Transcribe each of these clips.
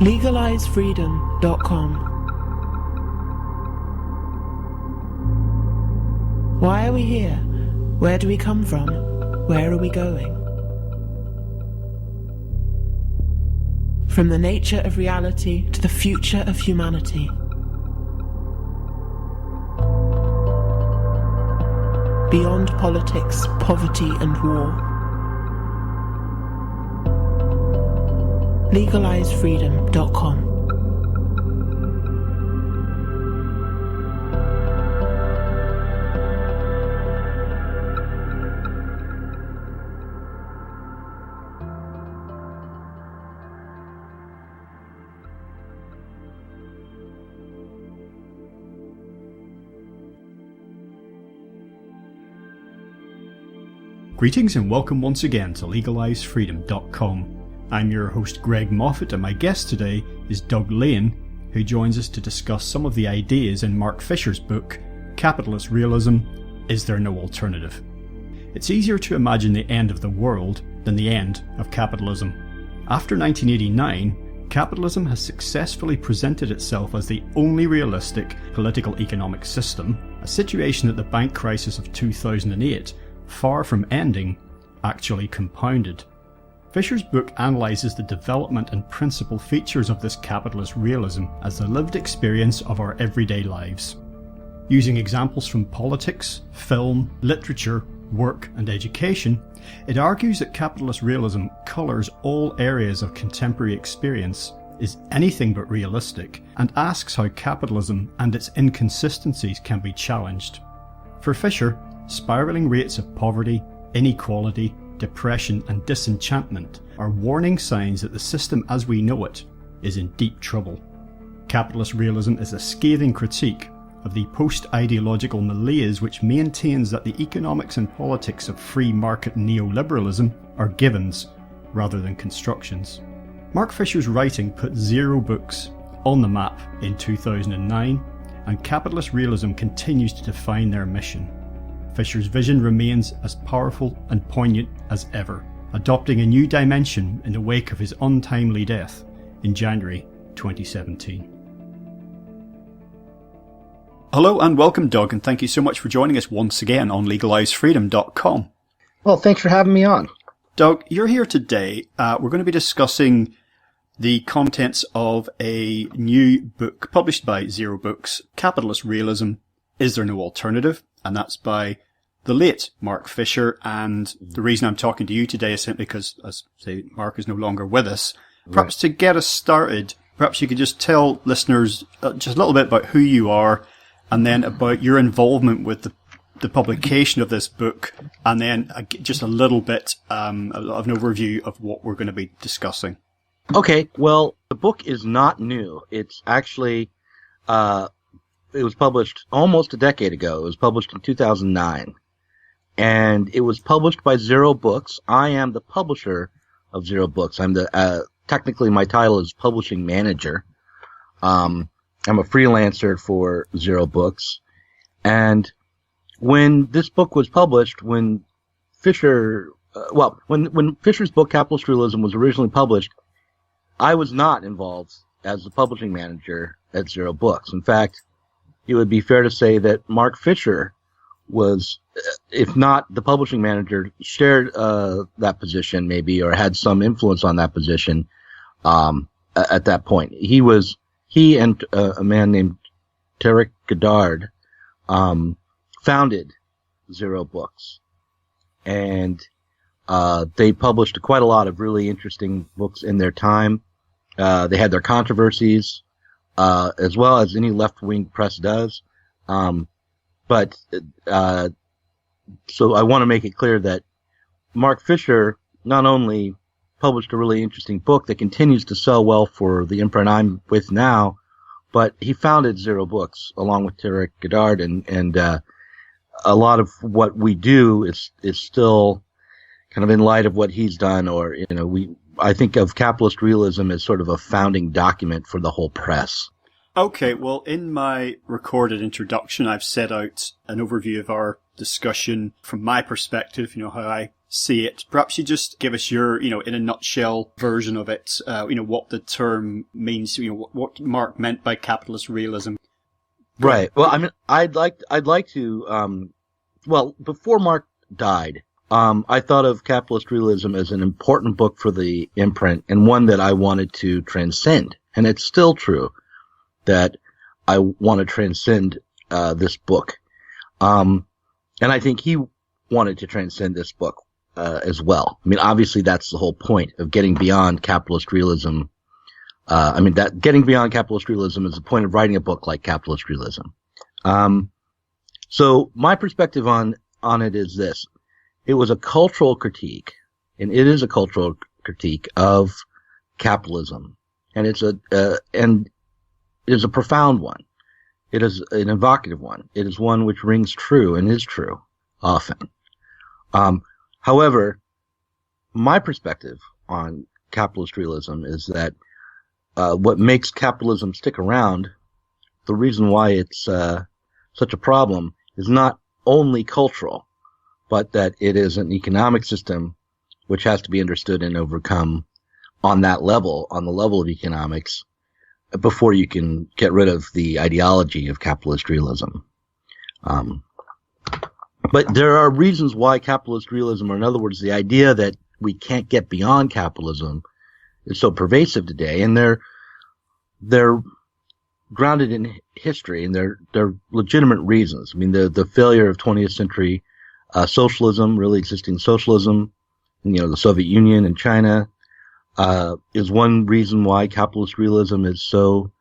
LegalizeFreedom.com. Why are we here? Where do we come from? Where are we going? From the nature of reality to the future of humanity. Beyond politics, poverty and war. LegalizeFreedom.com. Greetings and welcome once again to LegalizeFreedom.com. I'm your host Greg Moffat, and my guest today is Doug Lain, who joins us to discuss some of the ideas in Mark Fisher's book, Capitalist Realism, Is There No Alternative? It's easier to imagine the end of the world than the end of capitalism. After 1989, capitalism has successfully presented itself as the only realistic political economic system, a situation that the bank crisis of 2008, far from ending, actually compounded. Fisher's book analyses the development and principal features of this capitalist realism as the lived experience of our everyday lives. Using examples from politics, film, literature, work and education, it argues that capitalist realism colours all areas of contemporary experience, is anything but realistic, and asks how capitalism and its inconsistencies can be challenged. For Fisher, spiralling rates of poverty, inequality, depression and disenchantment are warning signs that the system as we know it is in deep trouble. Capitalist realism is a scathing critique of the post-ideological malaise which maintains that the economics and politics of free market neoliberalism are givens rather than constructions. Mark Fisher's writing put zero books on the map in 2009, and capitalist realism continues to define their mission. Fisher's vision remains as powerful and poignant as ever, adopting a new dimension in the wake of his untimely death in January 2017. Hello and welcome, Doug, and thank you so much for joining us once again on LegalizeFreedom.com. Well, thanks for having me on. Doug, you're here today. We're going to be discussing the contents of a new book published by Zero Books, Capitalist Realism, Is There No Alternative? And that's by the late Mark Fisher. And the reason I'm talking to you today is simply because, as I say, Mark is no longer with us. Perhaps to get us started, perhaps you could just tell listeners just a little bit about who you are, and then about your involvement with the publication of this book, and then just a little bit of an overview of what we're going to be discussing. Okay, well, the book is not new. It's actually... it was published almost a decade ago. It was published in 2009. And it was published by Zero Books. I am the publisher of Zero Books. I'm technically my title is publishing manager. I'm a freelancer for Zero Books. And when this book was published, when Fisher, when Fisher's book Capitalist Realism was originally published, I was not involved as the publishing manager at Zero Books. In fact, it would be fair to say that Mark Fisher was, if not the publishing manager, shared that position maybe, or had some influence on that position at that point. He and a man named Tarek Goddard founded Zero Books. And they published quite a lot of really interesting books in their time. They had their controversies, as well as any left-wing press does. So I want to make it clear that Mark Fisher not only published a really interesting book that continues to sell well for the imprint I'm with now, but he founded Zero Books along with Tarek Goddard, and a lot of what we do is still kind of in light of what he's done, or I think of Capitalist Realism as sort of a founding document for the whole press. Okay, well, in my recorded introduction, I've set out an overview of our discussion from my perspective, how I see it. Perhaps you just give us your, in a nutshell version of it, what the term means, what Marx meant by capitalist realism. Right. Well, I mean, I'd like to, before Marx died, I thought of Capitalist Realism as an important book for the imprint and one that I wanted to transcend. And it's still true that I want to transcend this book. And I think he wanted to transcend this book as well. I mean, obviously that's the whole point of getting beyond Capitalist Realism. Getting beyond Capitalist Realism is the point of writing a book like Capitalist Realism. So my perspective on it is this. It was a cultural critique, and it is a cultural critique of capitalism. And it is a profound one. It is an evocative one. It is one which rings true and is true often. However, my perspective on capitalist realism is that what makes capitalism stick around, the reason why it's such a problem, is not only cultural, but that it is an economic system which has to be understood and overcome on that level, on the level of economics, before you can get rid of the ideology of capitalist realism. But there are reasons why capitalist realism, or in other words, the idea that we can't get beyond capitalism, is so pervasive today, and they're grounded in history, and they're legitimate reasons. I mean, the failure of 20th century socialism, really existing socialism, the Soviet Union and China, is one reason why capitalist realism is so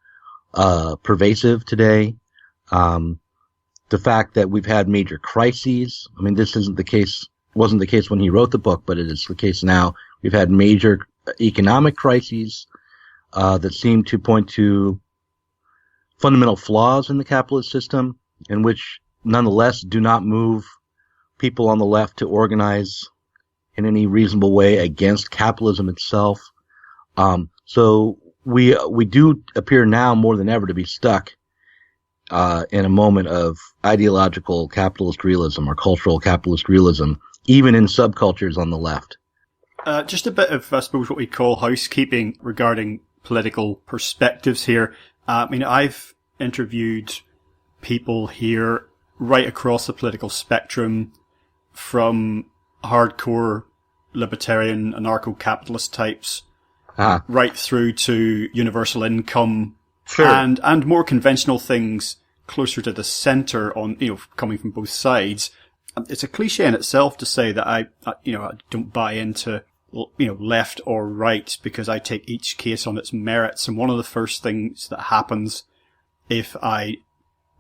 pervasive today. The fact that we've had major crises. I mean, this wasn't the case when he wrote the book, but it is the case now. We've had major economic crises that seem to point to fundamental flaws in the capitalist system, and which nonetheless do not move people on the left to organize in any reasonable way against capitalism itself. So we do appear now more than ever to be stuck in a moment of ideological capitalist realism or cultural capitalist realism, even in subcultures on the left. Just a bit of, I suppose, what we call housekeeping regarding political perspectives here. I've interviewed people here right across the political spectrum, from hardcore libertarian anarcho-capitalist types right through to universal income. Sure. And more conventional things closer to the center on, coming from both sides. It's a cliche in itself to say that I don't buy into, left or right, because I take each case on its merits. And one of the first things that happens if I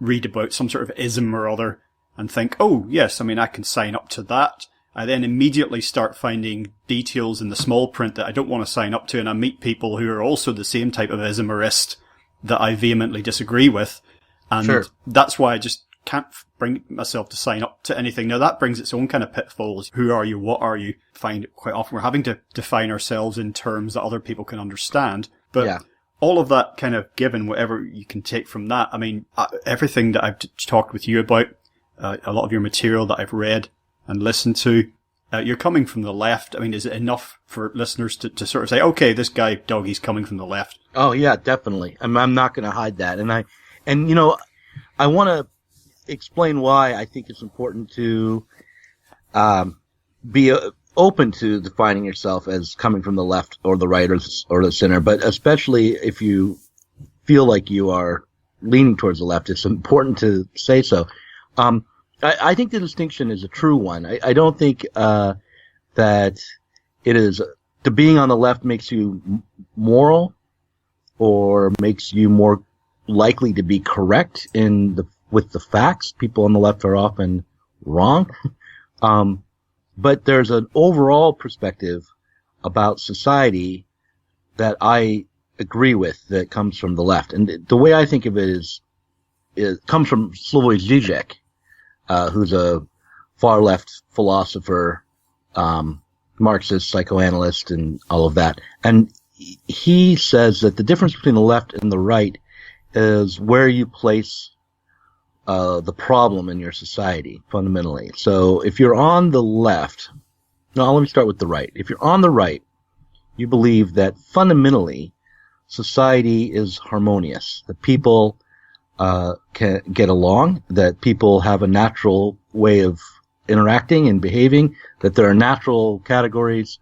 read about some sort of ism or other and think, oh yes, I can sign up to that, I then immediately start finding details in the small print that I don't want to sign up to, and I meet people who are also the same type of ismerist that I vehemently disagree with. And sure. That's why I just can't bring myself to sign up to anything. Now that brings its own kind of pitfalls. Who are you? What are you? Find quite often we're having to define ourselves in terms that other people can understand. But yeah. All of that kind of given, whatever you can take from that. Everything that I've talked with you about, a lot of your material that I've read and listened to, you're coming from the left. Is it enough for listeners to sort of say, okay, this guy, Doug, he's coming from the left? Oh yeah, definitely. I'm not going to hide that. And I want to explain why I think it's important to be open to defining yourself as coming from the left or the right or the center, but especially if you feel like you are leaning towards the left, it's important to say so. I think the distinction is a true one. I don't think that it is the being on the left makes you moral or makes you more likely to be correct with the facts. People on the left are often wrong. But there's an overall perspective about society that I agree with that comes from the left. And the way I think of it is, it comes from Slavoj Žižek, who's a far left philosopher, Marxist, psychoanalyst, and all of that. And he says that the difference between the left and the right is where you place the problem in your society, fundamentally. So if you're on the left, No, let me start with the right. If you're on the right, you believe that fundamentally society is harmonious, that people can get along, that people have a natural way of interacting and behaving, that there are natural categories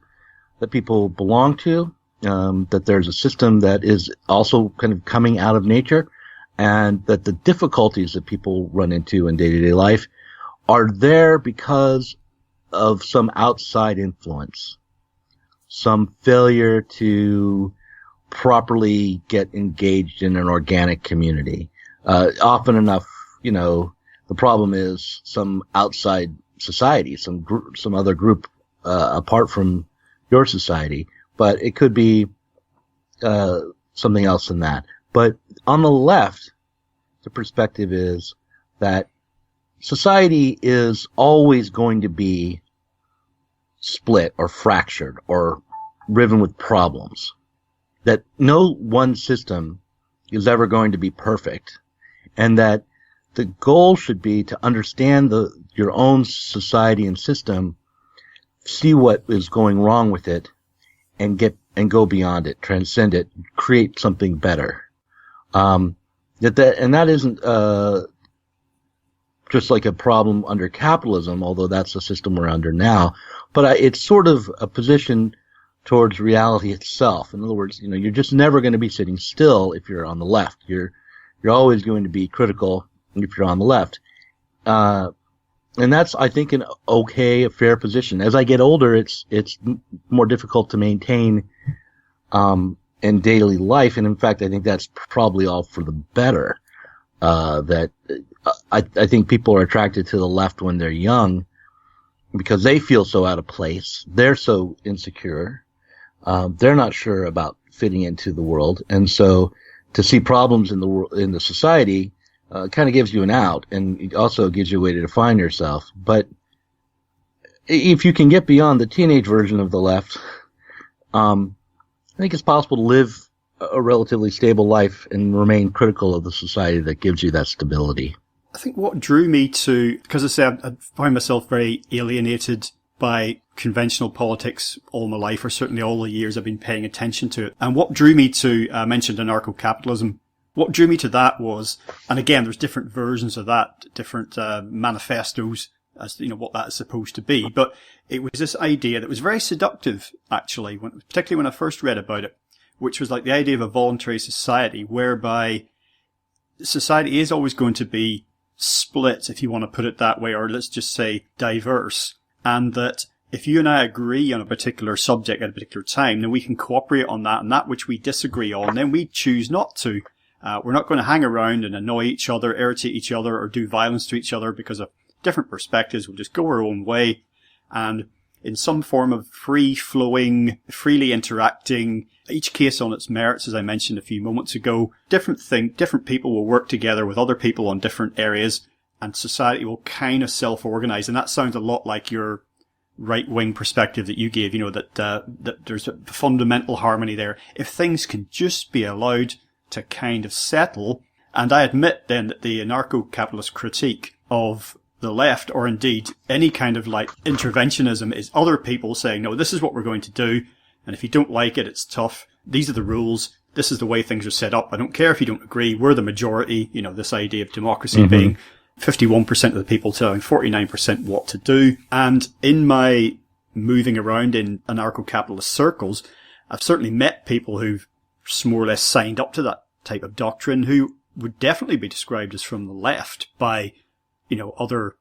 that people belong to, that there's a system that is also kind of coming out of nature, and that the difficulties that people run into in day-to-day life are there because of some outside influence, some failure to properly get engaged in an organic community. Often enough, the problem is some outside society, some other group apart from your society, but it could be something else than that. But on the left, the perspective is that society is always going to be split or fractured or riven with problems, that no one system is ever going to be perfect, and that the goal should be to understand your own society and system, see what is going wrong with it, and go beyond it, transcend it, create something better. That isn't just like a problem under capitalism, although that's the system we're under now. But it's sort of a position towards reality itself. In other words, you're just never going to be sitting still if you're on the left. You're always going to be critical if you're on the left. And that's, I think, a fair position. As I get older, it's more difficult to maintain in daily life. And in fact, I think that's probably all for the better. That I think people are attracted to the left when they're young because they feel so out of place. They're so insecure. They're not sure about fitting into the world. And so to see problems in the society, kind of gives you an out, and it also gives you a way to define yourself. But if you can get beyond the teenage version of the left, I think it's possible to live a relatively stable life and remain critical of the society that gives you that stability. I think what drew me to, because I say I find myself very alienated by conventional politics all my life, or certainly all the years I've been paying attention to it. And what drew me to, I mentioned Anarcho-Capitalism. What drew me to that was, and again, there's different versions of that, different manifestos as to, what that is supposed to be. But it was this idea that was very seductive, actually, particularly when I first read about it, which was like the idea of a voluntary society whereby society is always going to be split, if you want to put it that way, or let's just say diverse. And that if you and I agree on a particular subject at a particular time, then we can cooperate on that, and that which we disagree on, then we choose not to. We're not going to hang around and annoy each other, irritate each other, or do violence to each other because of different perspectives. We'll just go our own way, and in some form of free-flowing, freely interacting, each case on its merits, as I mentioned a few moments ago, different people will work together with other people on different areas, and society will kind of self-organize. And that sounds a lot like your right-wing perspective that you gave, that there's a fundamental harmony there. If things can just be allowed to kind of settle, and I admit then that the anarcho-capitalist critique of the left, or indeed any kind of like interventionism, is other people saying, no, this is what we're going to do, and if you don't like it, it's tough. These are the rules. This is the way things are set up. I don't care if you don't agree. We're the majority. This idea of democracy being 51% of the people telling 49% what to do. And in my moving around in anarcho-capitalist circles, I've certainly met people who've more or less signed up to that type of doctrine, who would definitely be described as from the left by, other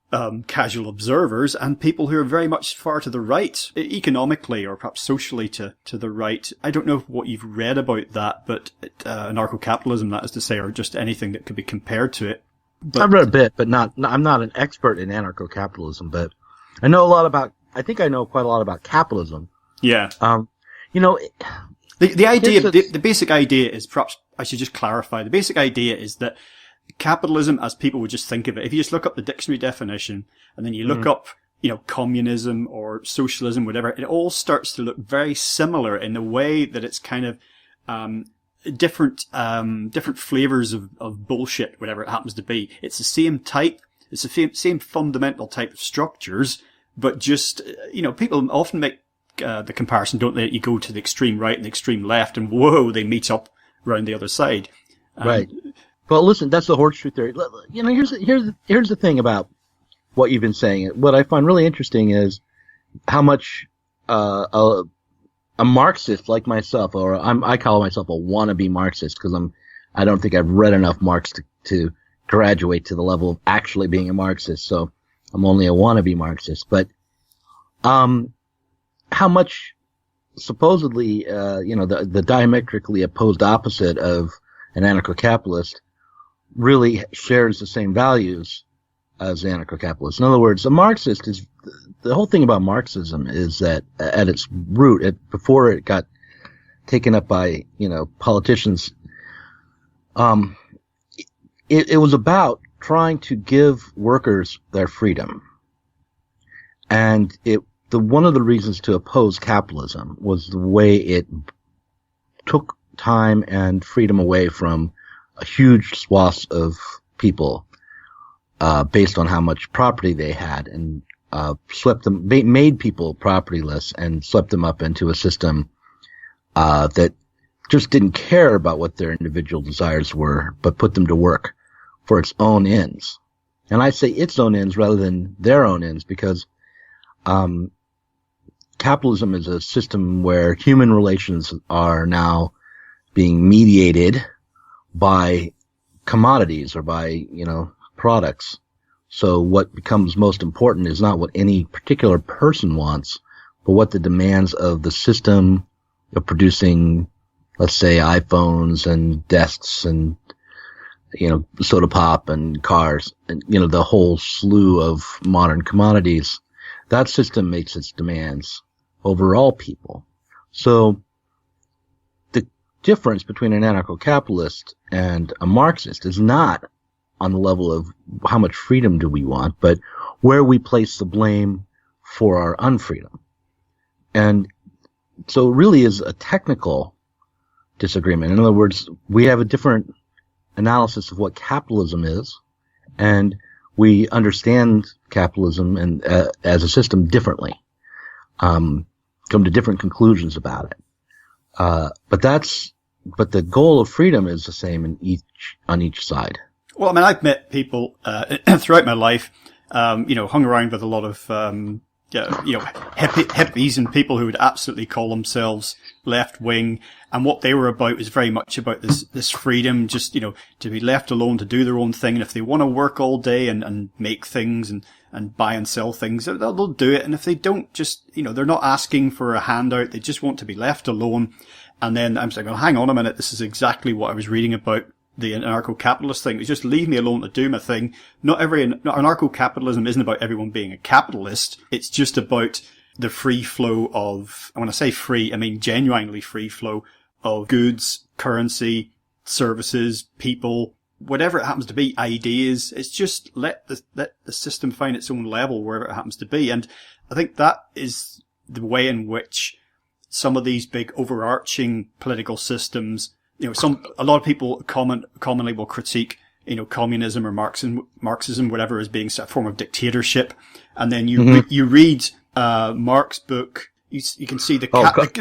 casual observers, and people who are very much far to the right, economically or perhaps socially to the right. I don't know what you've read about that, but anarcho-capitalism, that is to say, or just anything that could be compared to it. But I've read a bit, but I'm not an expert in anarcho-capitalism, but I know quite a lot about capitalism. Yeah. The idea, the basic idea is, perhaps I should just clarify, the basic idea is that capitalism, as people would just think of it, if you just look up the dictionary definition and then you look up, communism or socialism, whatever, it all starts to look very similar in the way that it's kind of, different flavors of bullshit, whatever it happens to be. It's the same type, it's the same fundamental type of structures, but just, people often make the comparison, don't they? You go to the extreme right and the extreme left, and whoa, they meet up around the other side. Right. Well, listen, that's the horseshoe theory. Here's the thing about what you've been saying. What I find really interesting is how much a Marxist like myself, or I call myself a wannabe Marxist because I don't think I've read enough Marx to graduate to the level of actually being a Marxist. So I'm only a wannabe Marxist. But how much supposedly the diametrically opposed opposite of an anarcho-capitalist really shares the same values as the anarcho-capitalist. In other words, a Marxist is the whole thing about Marxism is that at its root, before it got taken up by politicians, it was about trying to give workers their freedom, and one of the reasons to oppose capitalism was the way it took time and freedom away from a huge swath of people based on how much property they had, and made people propertyless and swept them up into a system that just didn't care about what their individual desires were, but put them to work for its own ends. And I say its own ends rather than their own ends because capitalism is a system where human relations are now being mediated by commodities or by, products. So what becomes most important is not what any particular person wants, but what the demands of the system of producing, let's say, iPhones and desks and, soda pop and cars and, the whole slew of modern commodities. That system makes its demands over all people. So the difference between an anarcho-capitalist and a Marxist is not on the level of how much freedom do we want, but where we place the blame for our unfreedom. And so it really is a technical disagreement. In other words, we have a different analysis of what capitalism is, and we understand capitalism and as a system differently, come to different conclusions about it. But the goal of freedom is the same on each side. Well, I mean, I've met people throughout my life, hung around with a lot of hippies and people who would absolutely call themselves left wing, and what they were about is very much about this freedom, just to be left alone to do their own thing, and if they want to work all day and make things and buy and sell things, they'll do it, and if they don't, just they're not asking for a handout, they just want to be left alone. And then I'm saying, hang on a minute, this is exactly what I was reading about the anarcho-capitalist thing. It's just leave me alone to do my thing. Not anarcho-capitalism isn't about everyone being a capitalist. It's just about the free flow of, and when I say free, I mean genuinely free flow of goods, currency, services, people, whatever it happens to be, ideas. It's just let the system find its own level wherever it happens to be. And I think that is the way in which some of these big overarching political systems, a lot of people commonly will critique, communism or Marxism, whatever, as being a form of dictatorship. And then you read, Marx's book, you can see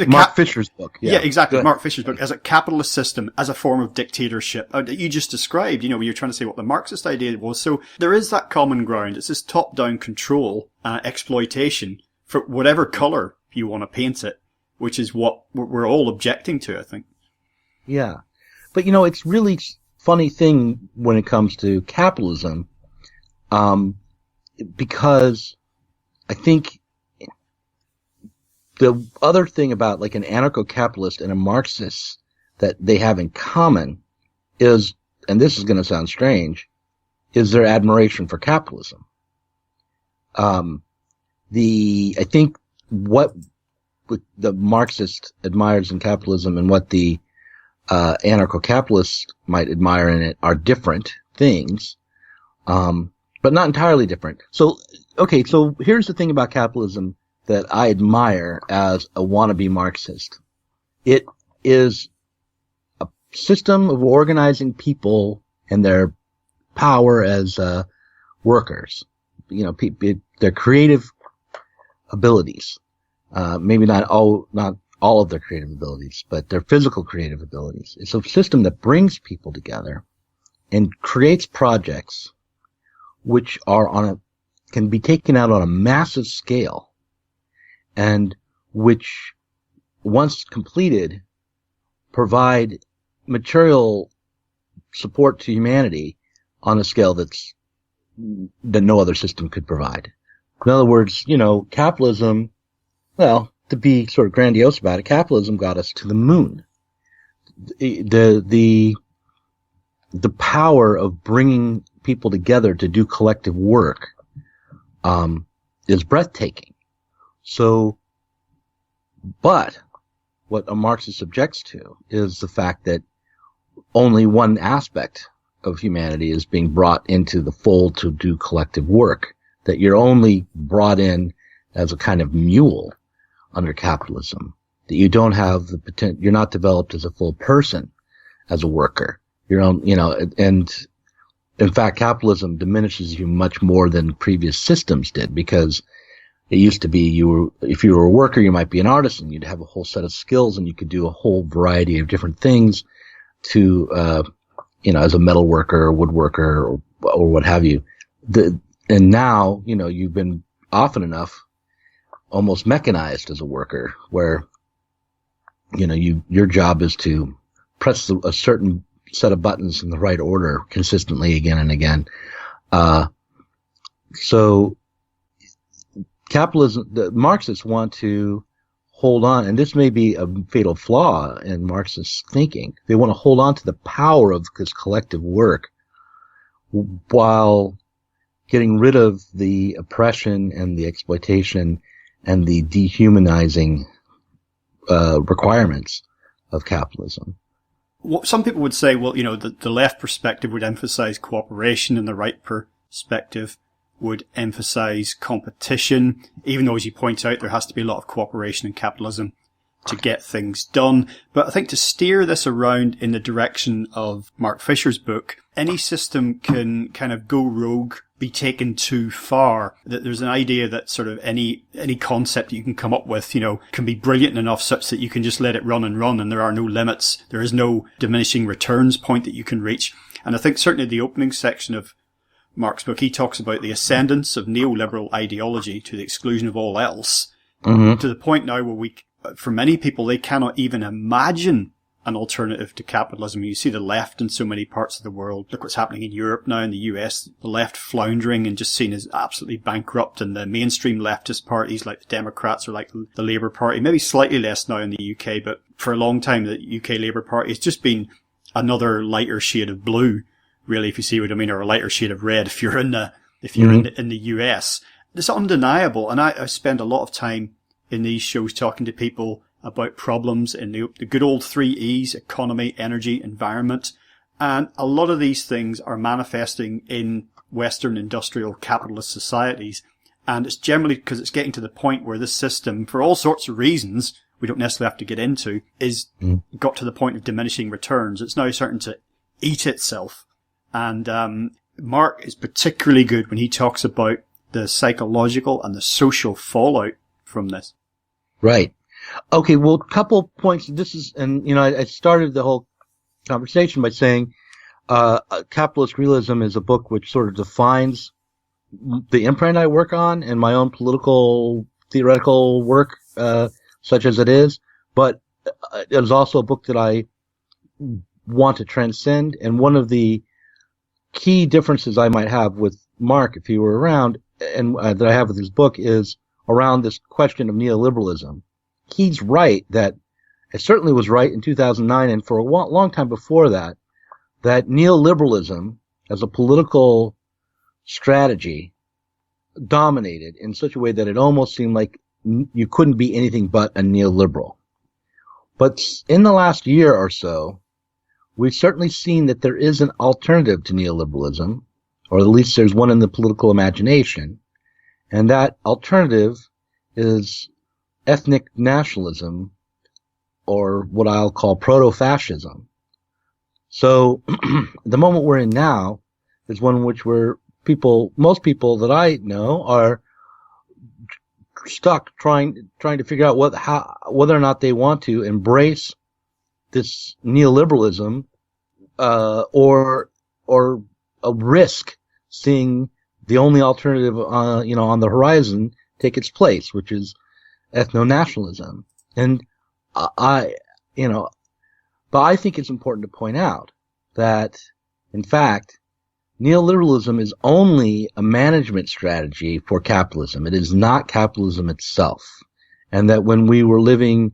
Mark Fisher's book. Yeah, exactly. Mark Fisher's book as a capitalist system, as a form of dictatorship. You just described, when you're trying to say what the Marxist idea was. So there is that common ground. It's this top-down control, exploitation for whatever color you want to paint it, which is what we're all objecting to, I think. Yeah. But, it's really funny thing when it comes to capitalism, because I think the other thing about like an anarcho-capitalist and a Marxist that they have in common is, and this is going to sound strange, is their admiration for capitalism. I think what the Marxist admires in capitalism and what the anarcho-capitalists might admire in it are different things, but not entirely different. So here's the thing about capitalism that I admire as a wannabe Marxist. It is a system of organizing people and their power as workers. Their creative abilities. Maybe not all of their creative abilities, but their physical creative abilities. It's a system that brings people together and creates projects which can be taken out on a massive scale, and which, once completed, provide material support to humanity on a scale that no other system could provide. In other words, capitalism, well, to be sort of grandiose about it, capitalism got us to the moon. The power of bringing people together to do collective work is breathtaking. So, but what a Marxist objects to is the fact that only one aspect of humanity is being brought into the fold to do collective work, that you're only brought in as a kind of mule under capitalism, that you don't have the potential, you're not developed as a full person, as a worker. And in fact, capitalism diminishes you much more than previous systems did, because it used to be if you were a worker, you might be an artisan. You'd have a whole set of skills and you could do a whole variety of different things to, as a metal worker or woodworker or what have you. And now, you've been often enough almost mechanized as a worker, where, your job is to press a certain set of buttons in the right order consistently again and again. So capitalism, the Marxists want to hold on, and this may be a fatal flaw in Marxist thinking. They want to hold on to the power of this collective work while getting rid of the oppression and the exploitation and the dehumanizing requirements of capitalism. Some people would say, the left perspective would emphasize cooperation and the right perspective would emphasize competition, even though, as you point out, there has to be a lot of cooperation in capitalism to get things done. But I think to steer this around in the direction of Mark Fisher's book, any system can kind of go rogue, be taken too far. That there's an idea that sort of any concept that you can come up with, can be brilliant enough such that you can just let it run and there are no limits. There is no diminishing returns point that you can reach. And I think certainly the opening section of Mark's book, he talks about the ascendance of neoliberal ideology to the exclusion of all else, to the point now where for many people, they cannot even imagine an alternative to capitalism. You see the left in so many parts of the world. Look what's happening in Europe now, in the US, the left floundering and just seen as absolutely bankrupt, and the mainstream leftist parties like the Democrats or like the Labour Party, maybe slightly less now in the UK, but for a long time the UK Labour Party has just been another lighter shade of blue, really, if you see what I mean, or a lighter shade of red if you're in the US. It's undeniable, and I spend a lot of time in these shows talking to people about problems in the good old 3 E's: economy, energy, environment. And a lot of these things are manifesting in Western industrial capitalist societies. And it's generally because it's getting to the point where this system, for all sorts of reasons we don't necessarily have to get into, is got to the point of diminishing returns. It's now starting to eat itself. And Mark is particularly good when he talks about the psychological and the social fallout from this. Right. Okay, well, couple points. I started the whole conversation by saying Capitalist Realism is a book which sort of defines the imprint I work on and my own political, theoretical work, such as it is, but it is also a book that I want to transcend, and one of the key differences I might have with Mark, if he were around, and that I have with his book, is around this question of neoliberalism. He's right that it certainly was right in 2009, and for a long time before that, that neoliberalism as a political strategy dominated in such a way that it almost seemed like you couldn't be anything but a neoliberal. But in the last year or so, we've certainly seen that there is an alternative to neoliberalism, or at least there's one in the political imagination, and that alternative is ethnic nationalism, or what I'll call proto-fascism. So the moment we're in now is one in which most people that I know are stuck trying to figure out whether or not they want to embrace this neoliberalism, or a risk seeing the only alternative, on the horizon take its place, which is ethno-nationalism. And but I think it's important to point out that, in fact, neoliberalism is only a management strategy for capitalism. It is not capitalism itself. And that when we were living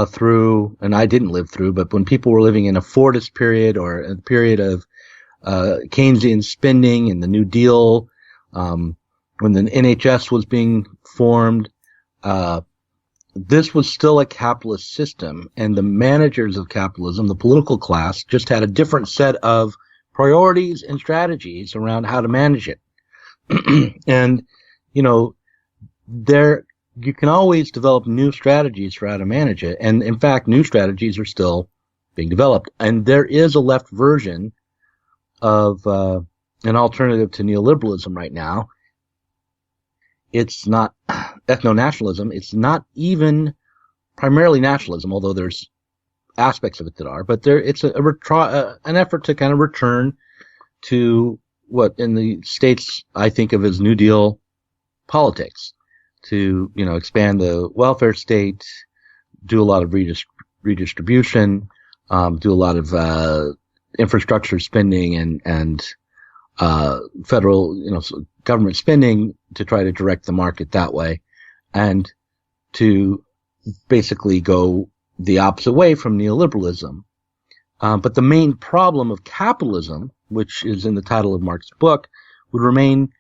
through, and I didn't live through, but when people were living in a Fordist period or a period of Keynesian spending and the New Deal, when the NHS was being formed, this was still a capitalist system, and the managers of capitalism, the political class, just had a different set of priorities and strategies around how to manage it. And, you can always develop new strategies for how to manage it. And in fact, new strategies are still being developed. And there is a left version of an alternative to neoliberalism right now. It's not ethno-nationalism. It's not even primarily nationalism, although there's aspects of it that are. But it's an effort to kind of return to what in the States I think of as New Deal politics, to expand the welfare state, do a lot of redistribution, do a lot of infrastructure spending and federal government spending to try to direct the market that way, and to basically go the opposite way from neoliberalism. But the main problem of capitalism, which is in the title of Marx's book, would remain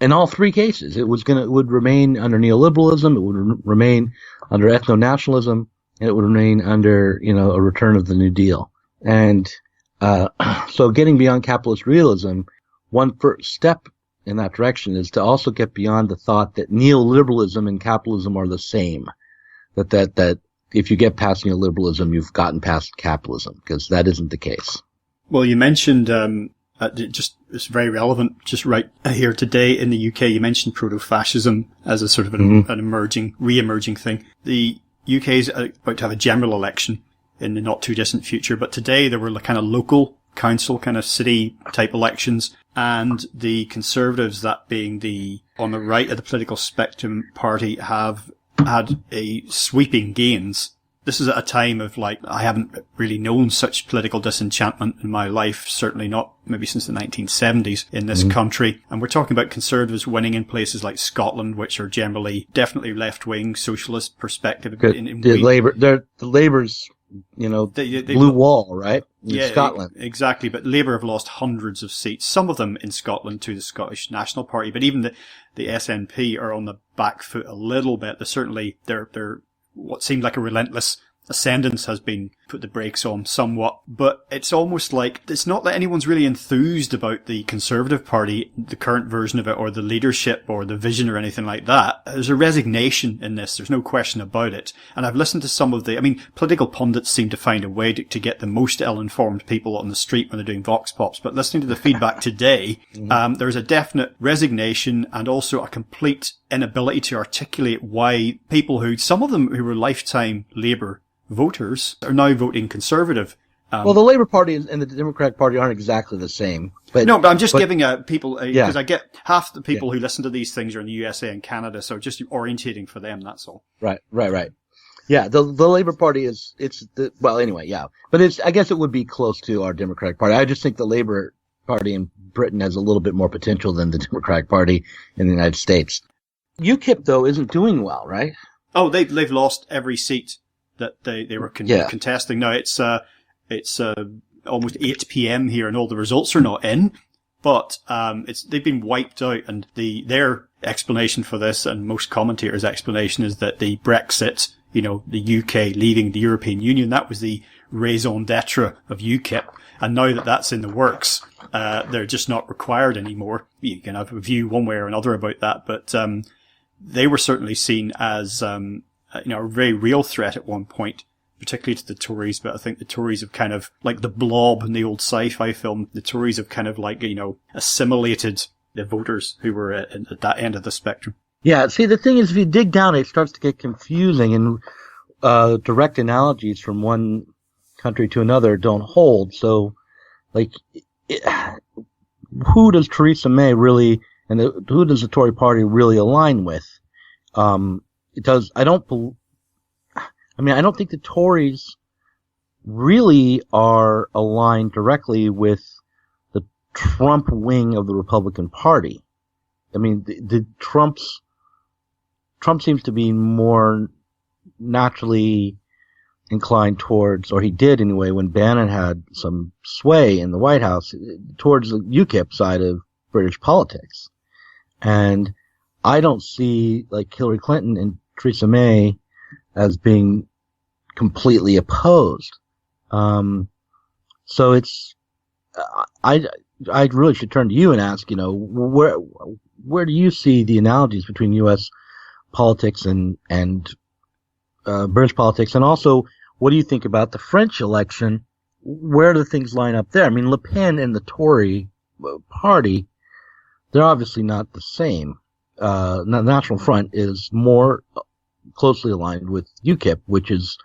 in all three cases. It would remain under neoliberalism, it would remain under ethno-nationalism, and it would remain under, a return of the New Deal. And so getting beyond capitalist realism, one first step in that direction is to also get beyond the thought that neoliberalism and capitalism are the same. That if you get past neoliberalism, you've gotten past capitalism, because that isn't the case. Well, you mentioned, it's very relevant just right here today in the UK, you mentioned proto-fascism as a sort of an re-emerging thing. The UK is about to have a general election in the not too distant future, but today there were kind of local council, kind of city type elections, and the Conservatives, that being on the right of the political spectrum party, have had a sweeping gains. This is at a time of I haven't really known such political disenchantment in my life, certainly not maybe since the 1970s in this country. And we're talking about Conservatives winning in places like Scotland, which are generally definitely left-wing socialist perspective. The Labour's, blue wall, right? In Scotland. Exactly. But Labour have lost hundreds of seats, some of them in Scotland to the Scottish National Party. But even the SNP are on the back foot a little bit. They're what seemed like a relentless ascendance has been put the brakes on somewhat, but it's almost like it's not that anyone's really enthused about the Conservative Party, the current version of it, or the leadership or the vision or anything like that. There's a resignation in this. There's no question about it. And I've listened to some of political pundits seem to find a way to get the most ill-informed people on the street when they're doing vox pops, but listening to the feedback today, there's a definite resignation and also a complete inability to articulate why people some of them who were lifetime Labour voters are now voting Conservative. Well, the Labour Party and the Democratic Party aren't exactly the same. But I'm just giving people, because I get half the people who listen to these things are in the USA and Canada, so just orientating for them, that's all. Right. Yeah, the Labour Party but I guess it would be close to our Democratic Party. I just think the Labour Party in Britain has a little bit more potential than the Democratic Party in the United States. UKIP, though, isn't doing well, right? Oh, they've lost every seat that they were contesting. Now it's almost 8 p.m. here and all the results are not in, but they've been wiped out, and their explanation for this, and most commentators' explanation, is that the Brexit, the UK leaving the European Union, that was the raison d'etre of UKIP, and now that that's in the works, they're just not required anymore. You can have a view one way or another about that, but they were certainly seen as a very real threat at one point, particularly to the Tories, but I think the Tories have kind of, like the Blob in the old sci-fi film, the Tories have kind of assimilated the voters who were at that end of the spectrum. Yeah, see, the thing is, if you dig down, it starts to get confusing, and direct analogies from one country to another don't hold. So, like, who does Theresa May really, and who does the Tory party really align with? Because I don't think the Tories really are aligned directly with the Trump wing of the Republican Party. I mean, Trump seems to be more naturally inclined towards, or he did anyway, when Bannon had some sway in the White House, towards the UKIP side of British politics. And I don't see, like, Hillary Clinton and Theresa May as being completely opposed. So it's, I really should turn to you and ask, where do you see the analogies between U.S. politics and British politics? And also, what do you think about the French election? Where do things line up there? I mean, Le Pen and the Tory party, they're obviously not the same. The National Front is more closely aligned with UKIP, which is,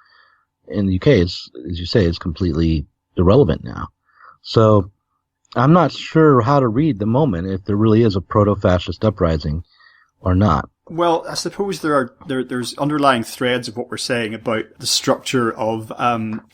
in the UK, as you say, is completely irrelevant now. So I'm not sure how to read the moment, if there really is a proto-fascist uprising or not. Well, I suppose there's underlying threads of what we're saying about the structure of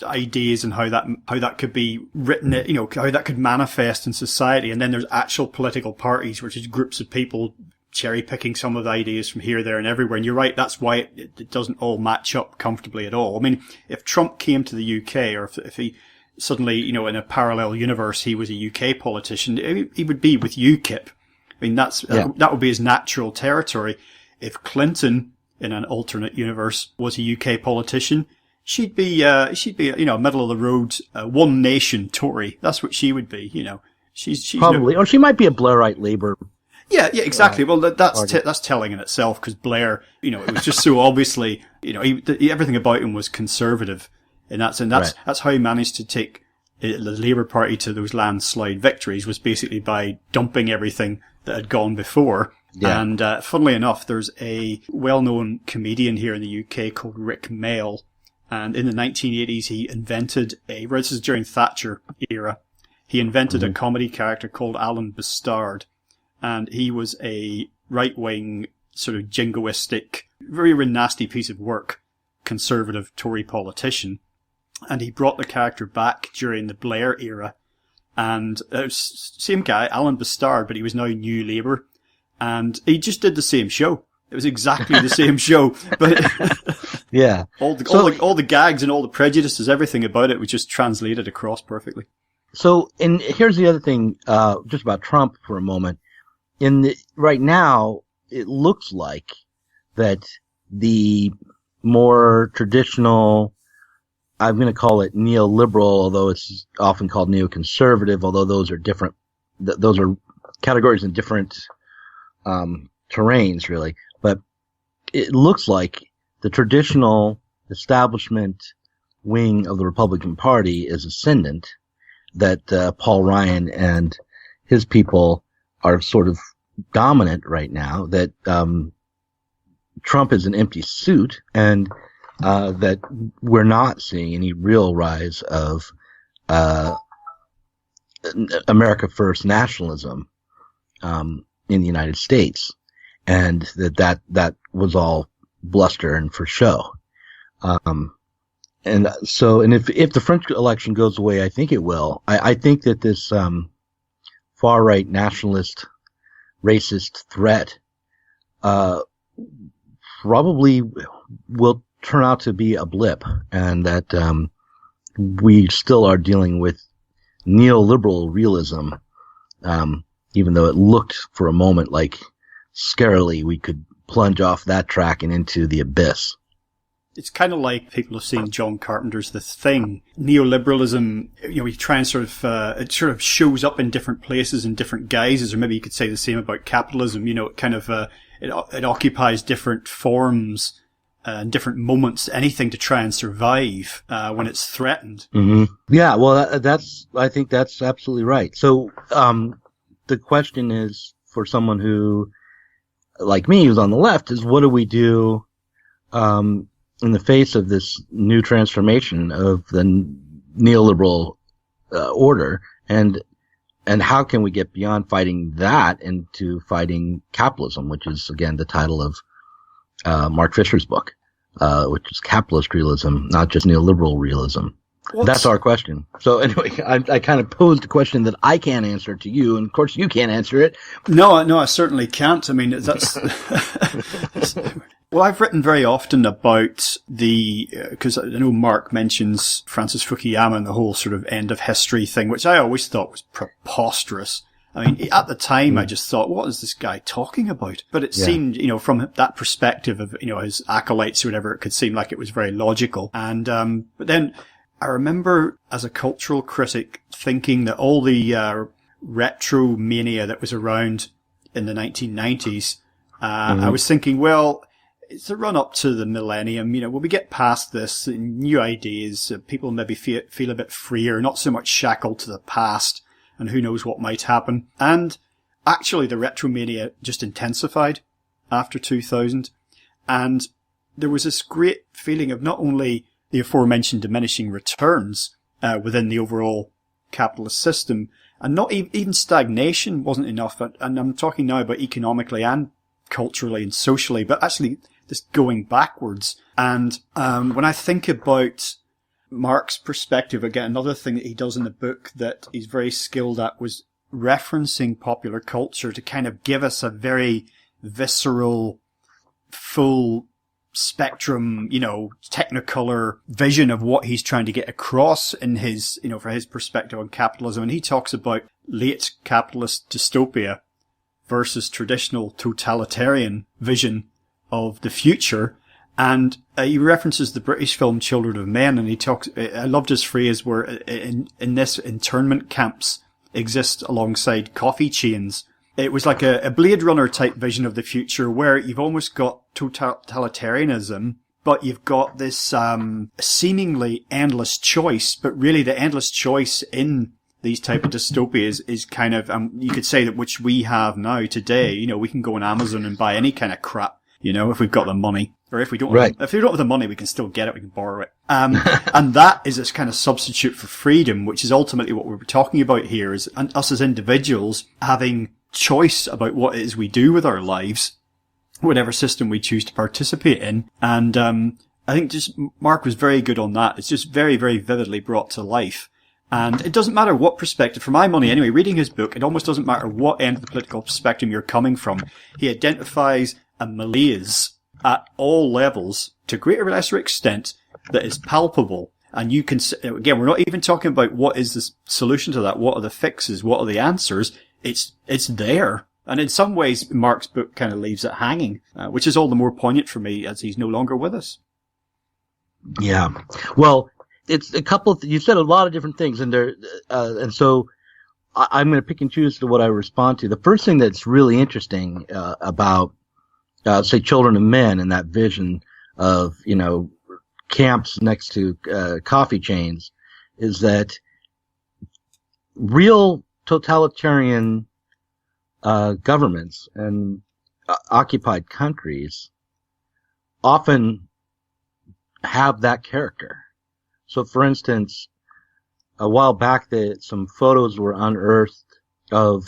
ideas and how that could be written, how that could manifest in society. And then there's actual political parties, which is groups of people cherry picking some of the ideas from here, there, and everywhere. And you're right, that's why it doesn't all match up comfortably at all. I mean, if Trump came to the UK, or if he suddenly, in a parallel universe, he was a UK politician, he would be with UKIP. I mean, that would be his natural territory. If Clinton, in an alternate universe, was a UK politician, she'd be middle of the road, one nation Tory. That's what she would be. She's probably, or she might be a Blairite Labour. Yeah, exactly. Well, that's telling in itself, because Blair, it was just so obviously, everything about him was conservative, and that's how he managed to take the Labour Party to those landslide victories, was basically by dumping everything that had gone before. Yeah. And funnily enough, there's a well-known comedian here in the UK called Rick Mail, and in the 1980s he invented this is during Thatcher era, he invented a comedy character called Alan Bastard, and he was a right-wing, sort of jingoistic, very nasty piece of work, conservative Tory politician, and he brought the character back during the Blair era, and it was same guy, Alan Bastard, but he was now New Labour. And he just did the same show. It was exactly the same show, but yeah, all the gags and all the prejudices, everything about it was just translated across perfectly. So, and here's the other thing, just about Trump for a moment. Right now, it looks like that the more traditional, I'm going to call it neoliberal, although it's often called neoconservative, although those are different. Those are categories in different terrains, really. But it looks like the traditional establishment wing of the Republican Party is ascendant, that Paul Ryan and his people are sort of dominant right now, that Trump is an empty suit, and that we're not seeing any real rise of America First nationalism in the United States, and that was all bluster and for show. And if the French election goes away, I think it will. I think that this far right nationalist racist threat probably will turn out to be a blip, and that we still are dealing with neoliberal realism, even though it looked for a moment like scarily we could plunge off that track and into the abyss. It's kind of like people have seen John Carpenter's The Thing. Neoliberalism, we try and it sort of shows up in different places in different guises, or maybe you could say the same about capitalism. It kind of, it occupies different forms and different moments, anything to try and survive when it's threatened. Mm-hmm. Yeah, well, I think that's absolutely right. So, the question is, for someone who like me, who's on the left, is what do we do in the face of this new transformation of the neoliberal order, and how can we get beyond fighting that into fighting capitalism, which is again the title of Mark Fisher's book, which is Capitalist Realism, not just neoliberal realism. That's our question. So anyway, I kind of posed a question that I can't answer to you, and of course you can't answer it. No, I certainly can't. I mean, that's well, I've written very often about because I know Mark mentions Francis Fukuyama and the whole sort of end of history thing, which I always thought was preposterous. I mean, at the time, I just thought, what is this guy talking about? But it seemed, from that perspective of, his acolytes or whatever, it could seem like it was very logical. And, but then I remember as a cultural critic thinking that all the, retro mania that was around in the 1990s, I was thinking, well, it's a run up to the millennium, when we get past this, new ideas, people maybe feel a bit freer, not so much shackled to the past. And who knows what might happen. And actually the retromania just intensified after 2000. And there was this great feeling of not only the aforementioned diminishing returns within the overall capitalist system, and not even stagnation wasn't enough. And I'm talking now about economically and culturally and socially, but actually this going backwards. And when I think about Mark's perspective, again, another thing that he does in the book that he's very skilled at was referencing popular culture to kind of give us a very visceral, full spectrum, technicolor vision of what he's trying to get across in his, for his perspective on capitalism. And he talks about late capitalist dystopia versus traditional totalitarian vision of the future. And he references the British film Children of Men, and he talks, I loved his phrase where in this internment camps exist alongside coffee chains. It was like a Blade Runner type vision of the future where you've almost got totalitarianism, but you've got this seemingly endless choice, but really the endless choice in these type of dystopias is kind of, you could say that which we have now today. We can go on Amazon and buy any kind of crap, if we've got the money. Or if we don't, if we don't have the money, we can still get it. We can borrow it. And that is this kind of substitute for freedom, which is ultimately what we're talking about here, is us as individuals having choice about what it is we do with our lives, whatever system we choose to participate in. And, I think just Mark was very good on that. It's just very, very vividly brought to life. And it doesn't matter what perspective, for my money anyway, reading his book, it almost doesn't matter what end of the political spectrum you're coming from. He identifies a malaise at all levels, to a greater or lesser extent, that is palpable. And you can, again, we're not even talking about what is the solution to that, what are the fixes, what are the answers. It's there. And in some ways, Mark's book kind of leaves it hanging, which is all the more poignant for me as he's no longer with us. Yeah. Well, it's a couple you said a lot of different things, and there, and so I'm going to pick and choose to what I respond to. The first thing that's really interesting, about, say, Children of Men and that vision of, camps next to coffee chains, is that real totalitarian governments and occupied countries often have that character. So, for instance, a while back, some photos were unearthed of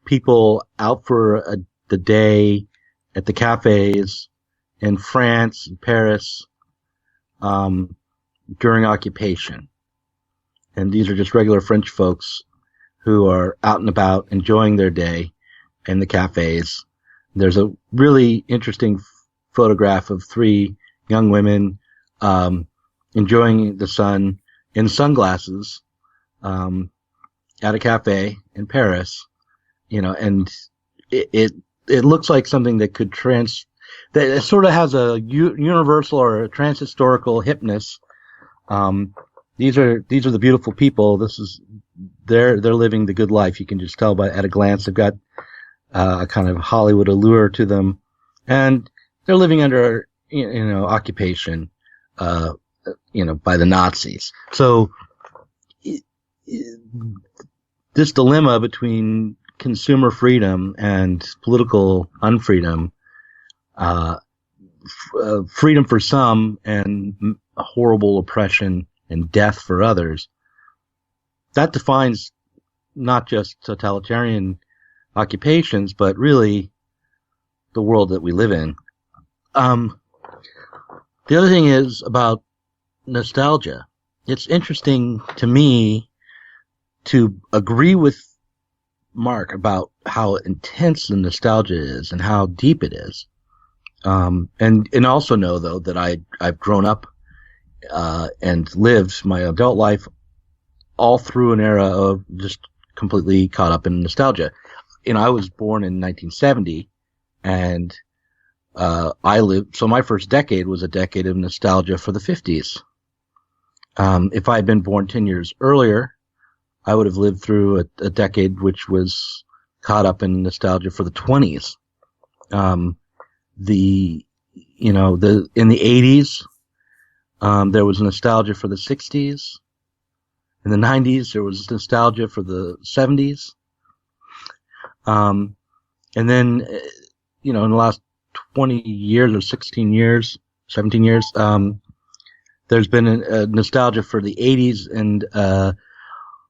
people out for the day at the cafes in France and Paris during occupation. And these are just regular French folks who are out and about enjoying their day in the cafes. There's a really interesting photograph of 3 young women enjoying the sun in sunglasses at a cafe in Paris, and it looks like something that could that it sort of has a universal or a transhistorical hipness. These are the beautiful people. They're living the good life. You can just tell at a glance. They've got a kind of Hollywood allure to them, and they're living under occupation, by the Nazis. So this dilemma between consumer freedom and political unfreedom, freedom for some and horrible oppression and death for others, that defines not just totalitarian occupations, but really the world that we live in. The other thing is about nostalgia. It's interesting to me to agree with Mark about how intense the nostalgia is and how deep it is. And also know, though, that I've grown up and lived my adult life all through an era of just completely caught up in nostalgia. I was born in 1970, and so my first decade was a decade of nostalgia for the 50s. If I had been born 10 years earlier, I would have lived through a decade which was caught up in nostalgia for the 20s. In the 80s, there was nostalgia for the 60s. In the 90s, there was nostalgia for the 70s. And then, in the last 20 years or 16 years, 17 years, there's been a nostalgia for the 80s and, I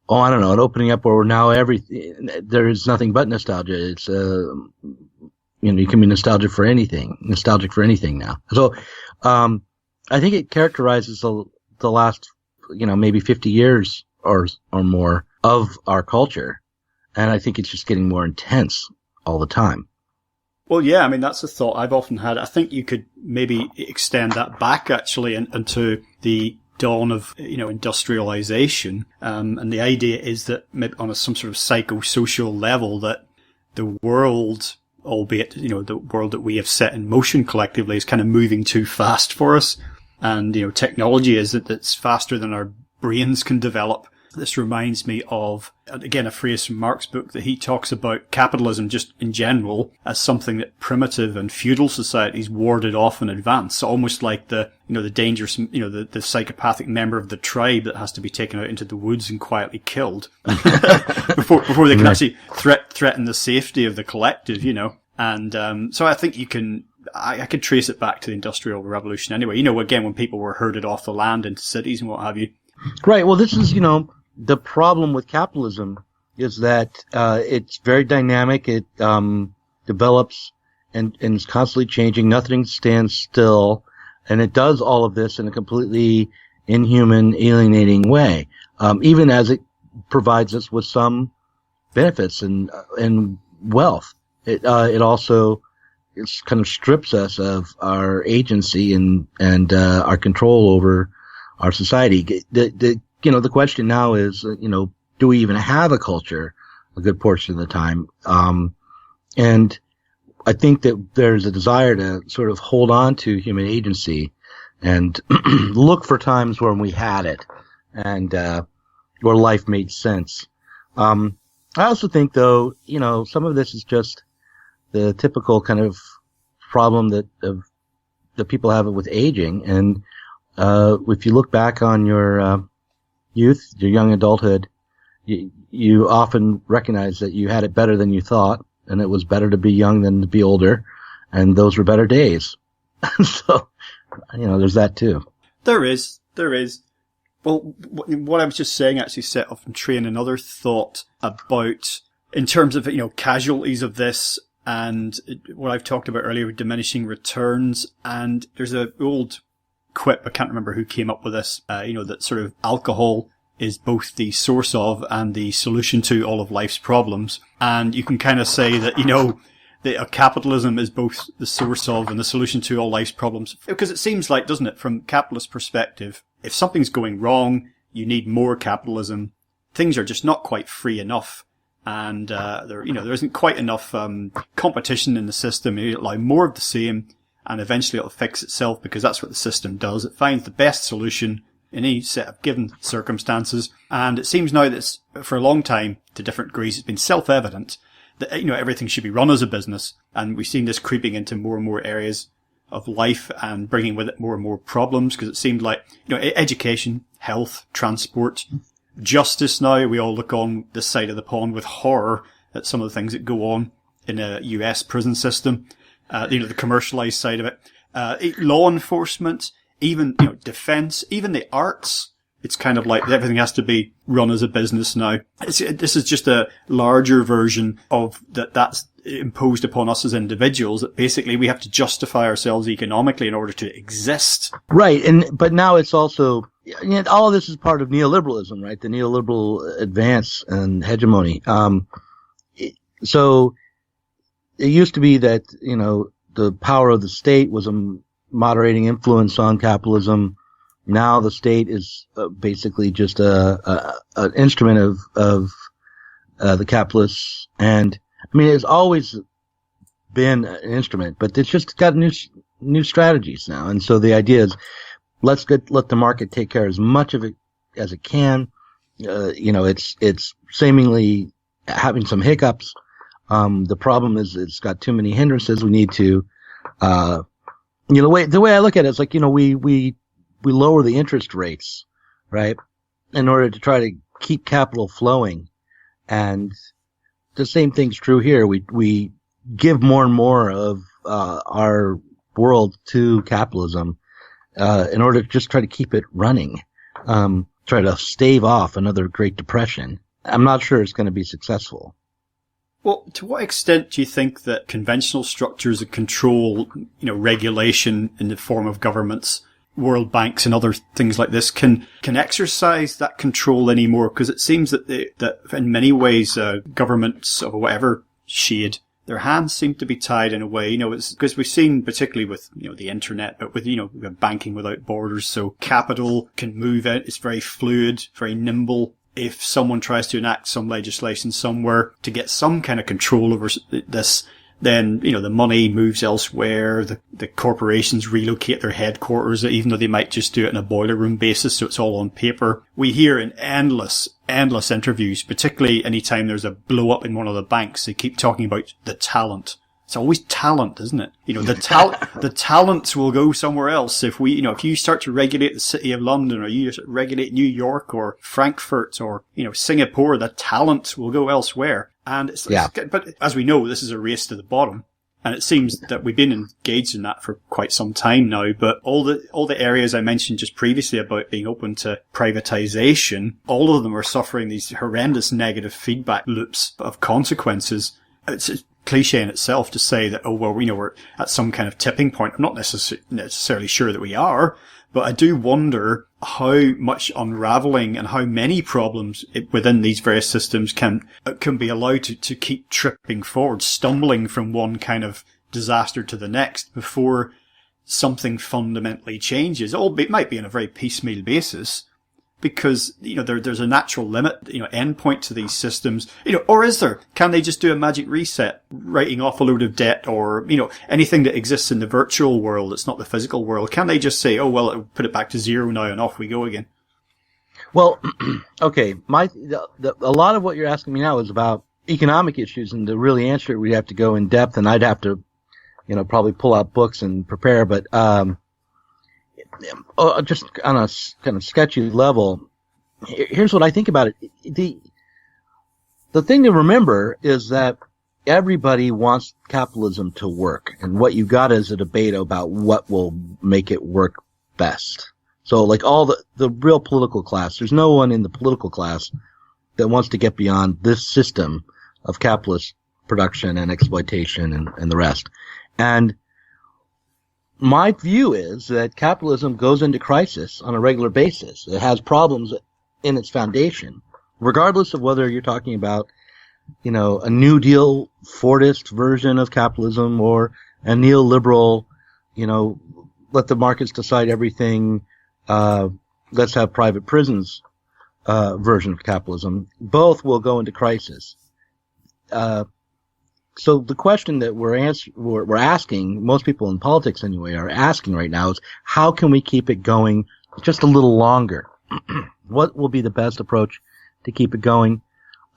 don't know, an opening up where now there is nothing but nostalgia. It's, you can be nostalgic for anything now. So, I think it characterizes the last, maybe 50 years or more of our culture. And I think it's just getting more intense all the time. Well, yeah, that's a thought I've often had. I think you could maybe extend that back actually into the dawn of, industrialization. And the idea is that maybe on some sort of psychosocial level that the world, albeit, the world that we have set in motion collectively is kind of moving too fast for us. And, technology is that's faster than our brains can develop. This reminds me of, again, a phrase from Marx's book that he talks about capitalism just in general as something that primitive and feudal societies warded off in advance. So almost like the dangerous, the psychopathic member of the tribe that has to be taken out into the woods and quietly killed before they can actually threaten the safety of the collective, And, so I think I could trace it back to the Industrial Revolution anyway. Again, when people were herded off the land into cities and what have you. Right. Well, this is, the problem with capitalism is that it's very dynamic. It develops and is constantly changing. Nothing stands still. And it does all of this in a completely inhuman, alienating way, even as it provides us with some benefits and wealth. It also kind of strips us of our agency and our control over our society. The question now is, do we even have a culture a good portion of the time? And I think that there's a desire to sort of hold on to human agency and look for times when we had it and where life made sense. I also think, though, some of this is just the typical kind of problem that people have with aging. And if you look back on your youth, your young adulthood, you often recognize that you had it better than you thought, and it was better to be young than to be older, and those were better days. So, there's that too. There is. Well, what I was just saying actually set off and train another thought about, in terms of, casualties of this and what I've talked about earlier with diminishing returns. And there's an old quip, I can't remember who came up with this, that sort of alcohol is both the source of and the solution to all of life's problems. And you can kind of say that, that capitalism is both the source of and the solution to all life's problems. Because it seems like, doesn't it, from capitalist perspective, if something's going wrong, you need more capitalism. Things are just not quite free enough. And, there isn't quite enough, competition in the system. You allow more of the same, and eventually it'll fix itself because that's what the system does. It finds the best solution in any set of given circumstances. And it seems now that for a long time, to different degrees, it's been self-evident that, everything should be run as a business. And we've seen this creeping into more and more areas of life and bringing with it more and more problems, because it seemed like, education, health, transport, justice now, we all look on this side of the pond with horror at some of the things that go on in a US prison system, the commercialized side of it, law enforcement, even, defense, even the arts. It's kind of like everything has to be run as a business now. This is just a larger version of that's imposed upon us as individuals, that basically we have to justify ourselves economically in order to exist. Right. But now it's also, all of this is part of neoliberalism, right? The neoliberal advance and hegemony. So it used to be that, the power of the state was a moderating influence on capitalism. Now the state is basically just an instrument of the capitalists. And I mean, it's always been an instrument, but it's just got new strategies now. And so the idea is, let the market take care of as much of it as it can. It's seemingly having some hiccups. The problem is it's got too many hindrances. We need to, the way I look at it is like, we lower the interest rates, right, in order to try to keep capital flowing. And the same thing's true here. We give more and more of our world to capitalism in order to just try to keep it running, try to stave off another Great Depression. I'm not sure it's going to be successful. Well, to what extent do you think that conventional structures of control, regulation in the form of governments, world banks and other things like this can exercise that control anymore? Because it seems that that in many ways, governments of whatever shade, their hands seem to be tied in a way. It's because we've seen, particularly with, the internet, but with, we have banking without borders. So capital can move out. It's very fluid, very nimble. If someone tries to enact some legislation somewhere to get some kind of control over this, then, the money moves elsewhere. The corporations relocate their headquarters, even though they might just do it on a boiler room basis. So it's all on paper. We hear in endless interviews, particularly anytime there's a blow up in one of the banks, they keep talking about the talent. It's always talent, isn't it? The talents will go somewhere else. If you start to regulate the city of London, or you regulate New York or Frankfurt or, Singapore, the talent will go elsewhere. And but as we know, this is a race to the bottom. And it seems that we've been engaged in that for quite some time now. But all the areas I mentioned just previously about being open to privatization, all of them are suffering these horrendous negative feedback loops of consequences. It's a cliche in itself to say that, we're at some kind of tipping point. I'm not necessarily sure that we are, but I do wonder how much unraveling and how many problems within these various systems can be allowed to keep tripping forward, stumbling from one kind of disaster to the next before something fundamentally changes. It might be on a very piecemeal basis, because, there's a natural limit, endpoint to these systems, or is there? Can they just do a magic reset, writing off a load of debt, or, anything that exists in the virtual world, it's not the physical world? Can they just say, it'll put it back to zero now and off we go again? Well, okay, a lot of what you're asking me now is about economic issues, and to really answer it, we'd have to go in depth, and I'd have to, probably pull out books and prepare, but, just on a kind of sketchy level, here's what I think about it. The thing to remember is that everybody wants capitalism to work, and what you've got is a debate about what will make it work best. So, like all the real political class, there's no one in the political class that wants to get beyond this system of capitalist production and exploitation and the rest. And my view is that capitalism goes into crisis on a regular basis. It has problems in its foundation, regardless of whether you're talking about, a New Deal Fordist version of capitalism or a neoliberal, let the markets decide everything, let's have private prisons version of capitalism. Both will go into crisis. So the question that we're asking, most people in politics anyway, are asking right now is, how can we keep it going just a little longer? What will be the best approach to keep it going?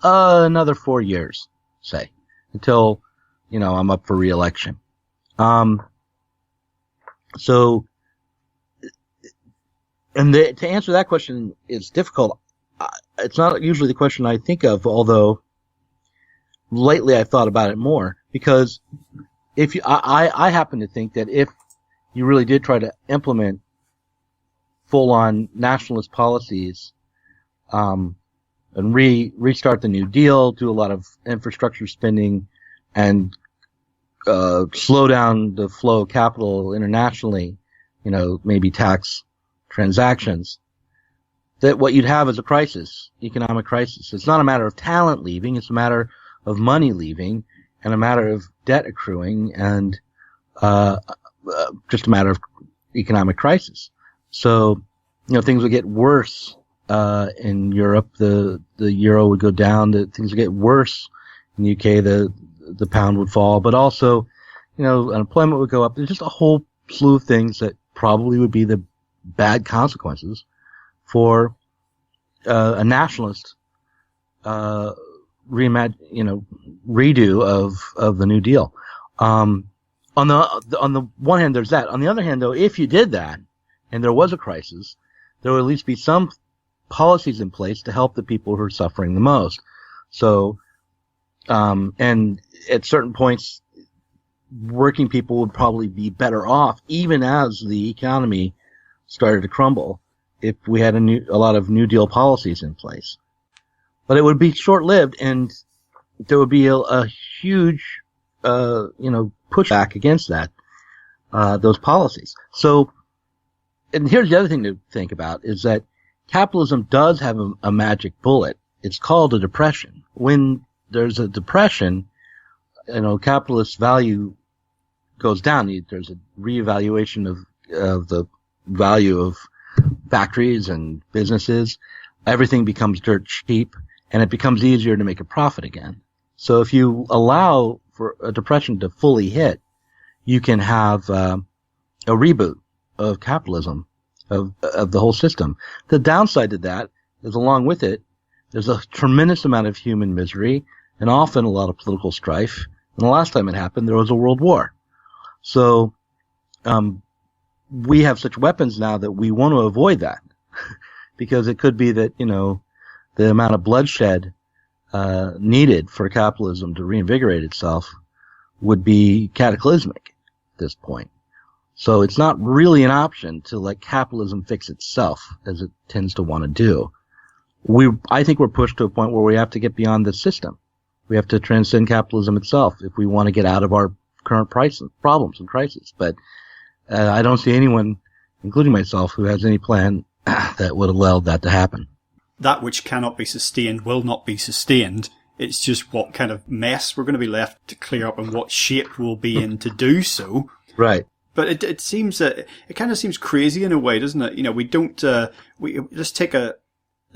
Another 4 years, say, until, I'm up for re-election. To answer that question is difficult. It's not usually the question I think of, although lately I've thought about it more, because if you, I happen to think that if you really did try to implement full-on nationalist policies, and restart the New Deal, do a lot of infrastructure spending, and slow down the flow of capital internationally, maybe tax transactions, that what you'd have is a crisis, economic crisis. It's not a matter of talent leaving, it's a matter of money leaving, and a matter of debt accruing, and just a matter of economic crisis. So, things would get worse in Europe. The euro would go down. Things would get worse in the UK. The pound would fall, but also, unemployment would go up. There's just a whole slew of things that probably would be the bad consequences for a nationalist redo of the New Deal. On the one hand, there's that. On the other hand, though, if you did that and there was a crisis, there would at least be some policies in place to help the people who are suffering the most. So, and at certain points, working people would probably be better off, even as the economy started to crumble, if we had a lot of New Deal policies in place. But it would be short-lived, and there would be a huge, pushback against that, those policies. So, and here's the other thing to think about, is that capitalism does have a magic bullet. It's called a depression. When there's a depression, capitalist value goes down. There's a reevaluation of the value of factories and businesses. Everything becomes dirt cheap, and it becomes easier to make a profit again. So if you allow for a depression to fully hit, you can have a reboot of capitalism, of the whole system. The downside to that is, along with it, there's a tremendous amount of human misery and often a lot of political strife. And the last time it happened, there was a world war. So we have such weapons now that we want to avoid that, because it could be that, the amount of bloodshed needed for capitalism to reinvigorate itself would be cataclysmic at this point. So it's not really an option to let capitalism fix itself, as it tends to want to do. I think we're pushed to a point where we have to get beyond the system. We have to transcend capitalism itself if we want to get out of our current problems and crises. But I don't see anyone, including myself, who has any plan that would allow that to happen. That which cannot be sustained will not be sustained. It's just what kind of mess we're going to be left to clear up and what shape we'll be in to do so. Right. But it seems it kind of seems crazy in a way, doesn't it? We don't we just take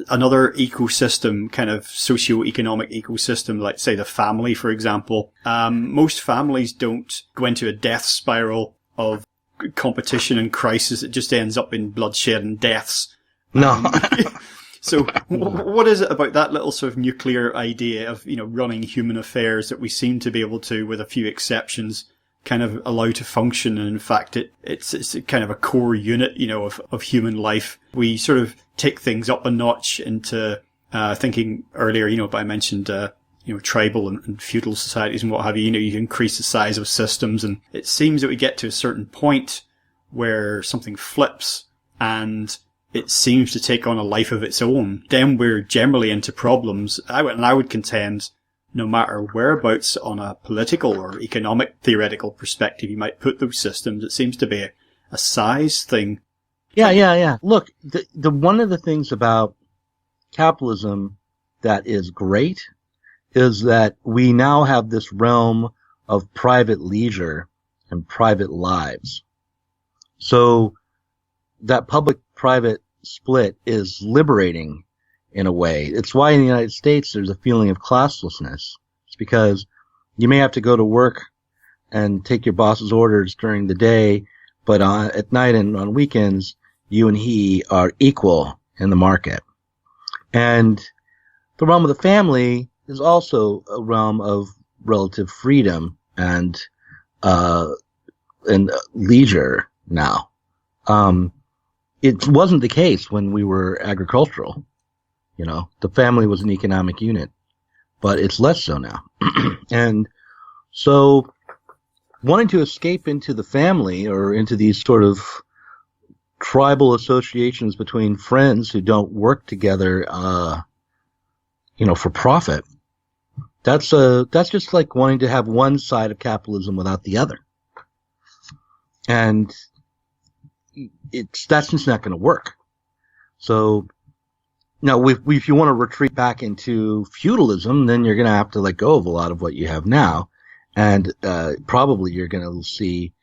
another ecosystem, kind of socio-economic ecosystem, like say the family, for example. Most families don't go into a death spiral of competition and crisis. It just ends up in bloodshed and deaths. No. So what is it about that little sort of nuclear idea of, running human affairs that we seem to be able to, with a few exceptions, kind of allow to function? And in fact, it's kind of a core unit, of human life. We sort of take things up a notch into, thinking earlier, but I mentioned, tribal and feudal societies and what have you. You increase the size of systems, and it seems that we get to a certain point where something flips and it seems to take on a life of its own. Then we're generally into problems. I would contend, no matter whereabouts on a political or economic theoretical perspective you might put those systems, it seems to be a size thing. Yeah. Look, the one of the things about capitalism that is great is that we now have this realm of private leisure and private lives. So that public-private split is liberating in a way. It's why in the United States there's a feeling of classlessness. It's because you may have to go to work and take your boss's orders during the day, but at night and on weekends, you and he are equal in the market. And the realm of the family is also a realm of relative freedom and leisure now. It wasn't the case when we were agricultural. The family was an economic unit. but it's less so now. And so wanting to escape into the family or into these sort of tribal associations between friends who don't work together, for profit, that's just like wanting to have one side of capitalism without the other. And that's just not going to work. So now, if you want to retreat back into feudalism, then you're going to have to let go of a lot of what you have now, and probably you're going to see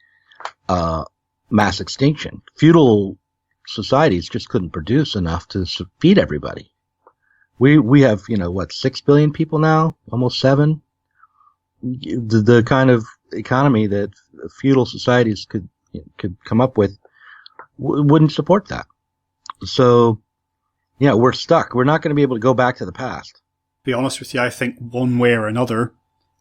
mass extinction. Feudal societies just couldn't produce enough to feed everybody. We have 6 billion people now, almost 7. The kind of economy that feudal societies could come up with wouldn't support that. So, yeah, we're stuck. We're not going to be able to go back to the past. Be honest with you, I think one way or another,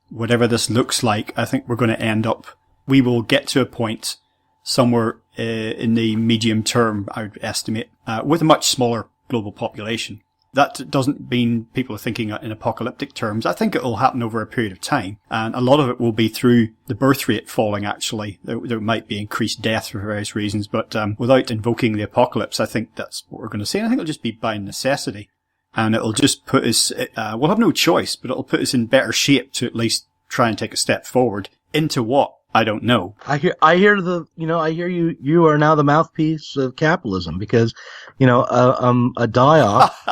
whatever this looks like, I think we're going to end up, we will get to a point somewhere in the medium term, I would estimate, with a much smaller global population. That doesn't mean people are thinking in apocalyptic terms. I think it will happen over a period of time. And a lot of it will be through the birth rate falling, actually. There might be increased death for various reasons, but without invoking the apocalypse, I think that's what we're going to see. And I think it'll just be by necessity. And it'll just put us, we'll have no choice, but it'll put us in better shape to at least try and take a step forward. Into what? I don't know. I hear you are now the mouthpiece of capitalism, because, a die-off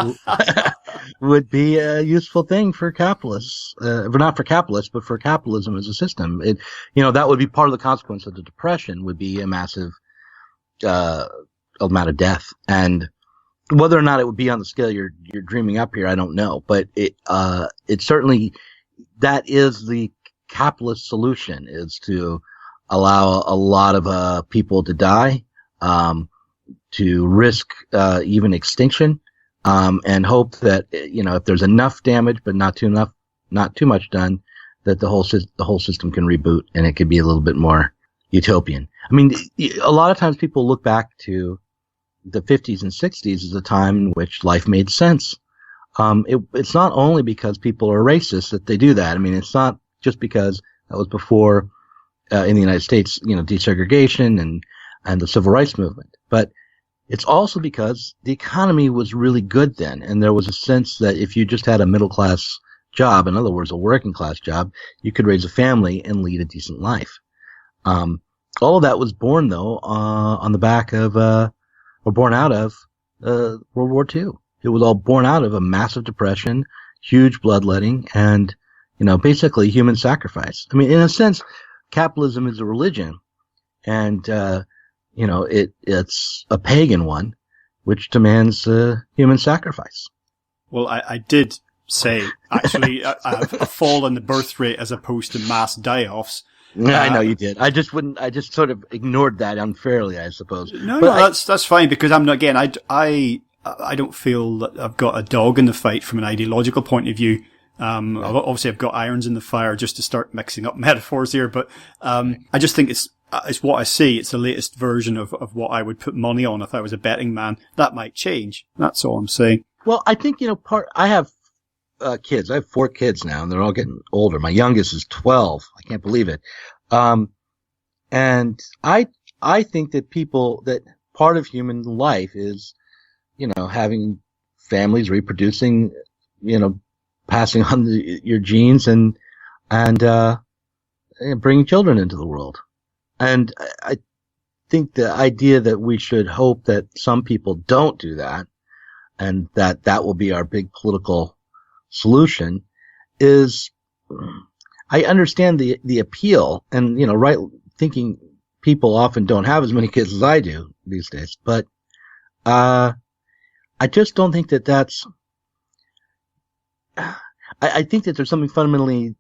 would be a useful thing for capitalists, but not for capitalists, but for capitalism as a system. That would be part of the consequence of the Depression, would be a massive, amount of death. And whether or not it would be on the scale you're dreaming up here, I don't know, but it certainly, that is the capitalist solution, is to allow a lot of people to die, to risk even extinction, and hope that if there's enough damage but not too much done, that the whole system can reboot and it could be a little bit more utopian. I mean, a lot of times people look back to the 50s and 60s as a time in which life made sense. It's not only because people are racist that they do that. I mean, it's not just because that was before, in the United States, desegregation and the civil rights movement. But it's also because the economy was really good then, and there was a sense that if you just had a middle class job, in other words, a working class job, you could raise a family and lead a decent life. All of that was born, though, on the back of, or born out of, World War II. It was all born out of a massive depression, huge bloodletting, and basically human sacrifice. I mean, in a sense, capitalism is a religion, and it's a pagan one, which demands human sacrifice. Well, I did say actually a fall in the birth rate as opposed to mass die-offs. I know you did. I just sort of ignored that unfairly, I suppose. No, that's fine, because I'm not, again, I don't feel that I've got a dog in the fight from an ideological point of view. Obviously I've got irons in the fire just to start mixing up metaphors here, but, I just think it's what I see. It's the latest version of what I would put money on if I was a betting man. That might change. That's all I'm saying. Well, I think, I have, kids. I have 4 kids now, and they're all getting older. My youngest is 12. I can't believe it. And I think that part of human life is, having families, reproducing, passing on your genes and bringing children into the world. And I think the idea that we should hope that some people don't do that, and that will be our big political solution, is, I understand the appeal, and right, thinking people often don't have as many kids as I do these days, but I just don't think that's. I think that there's something fundamentally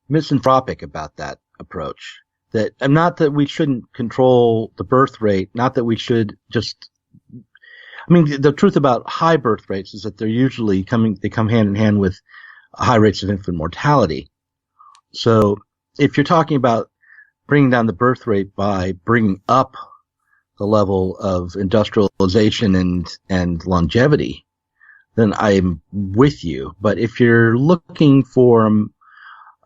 misanthropic about that approach. That, and not that we shouldn't control the birth rate, not that we should just. I mean, the truth about high birth rates is that they come hand in hand with high rates of infant mortality. So if you're talking about bringing down the birth rate by bringing up the level of industrialization and longevity, then I'm with you. But if you're looking for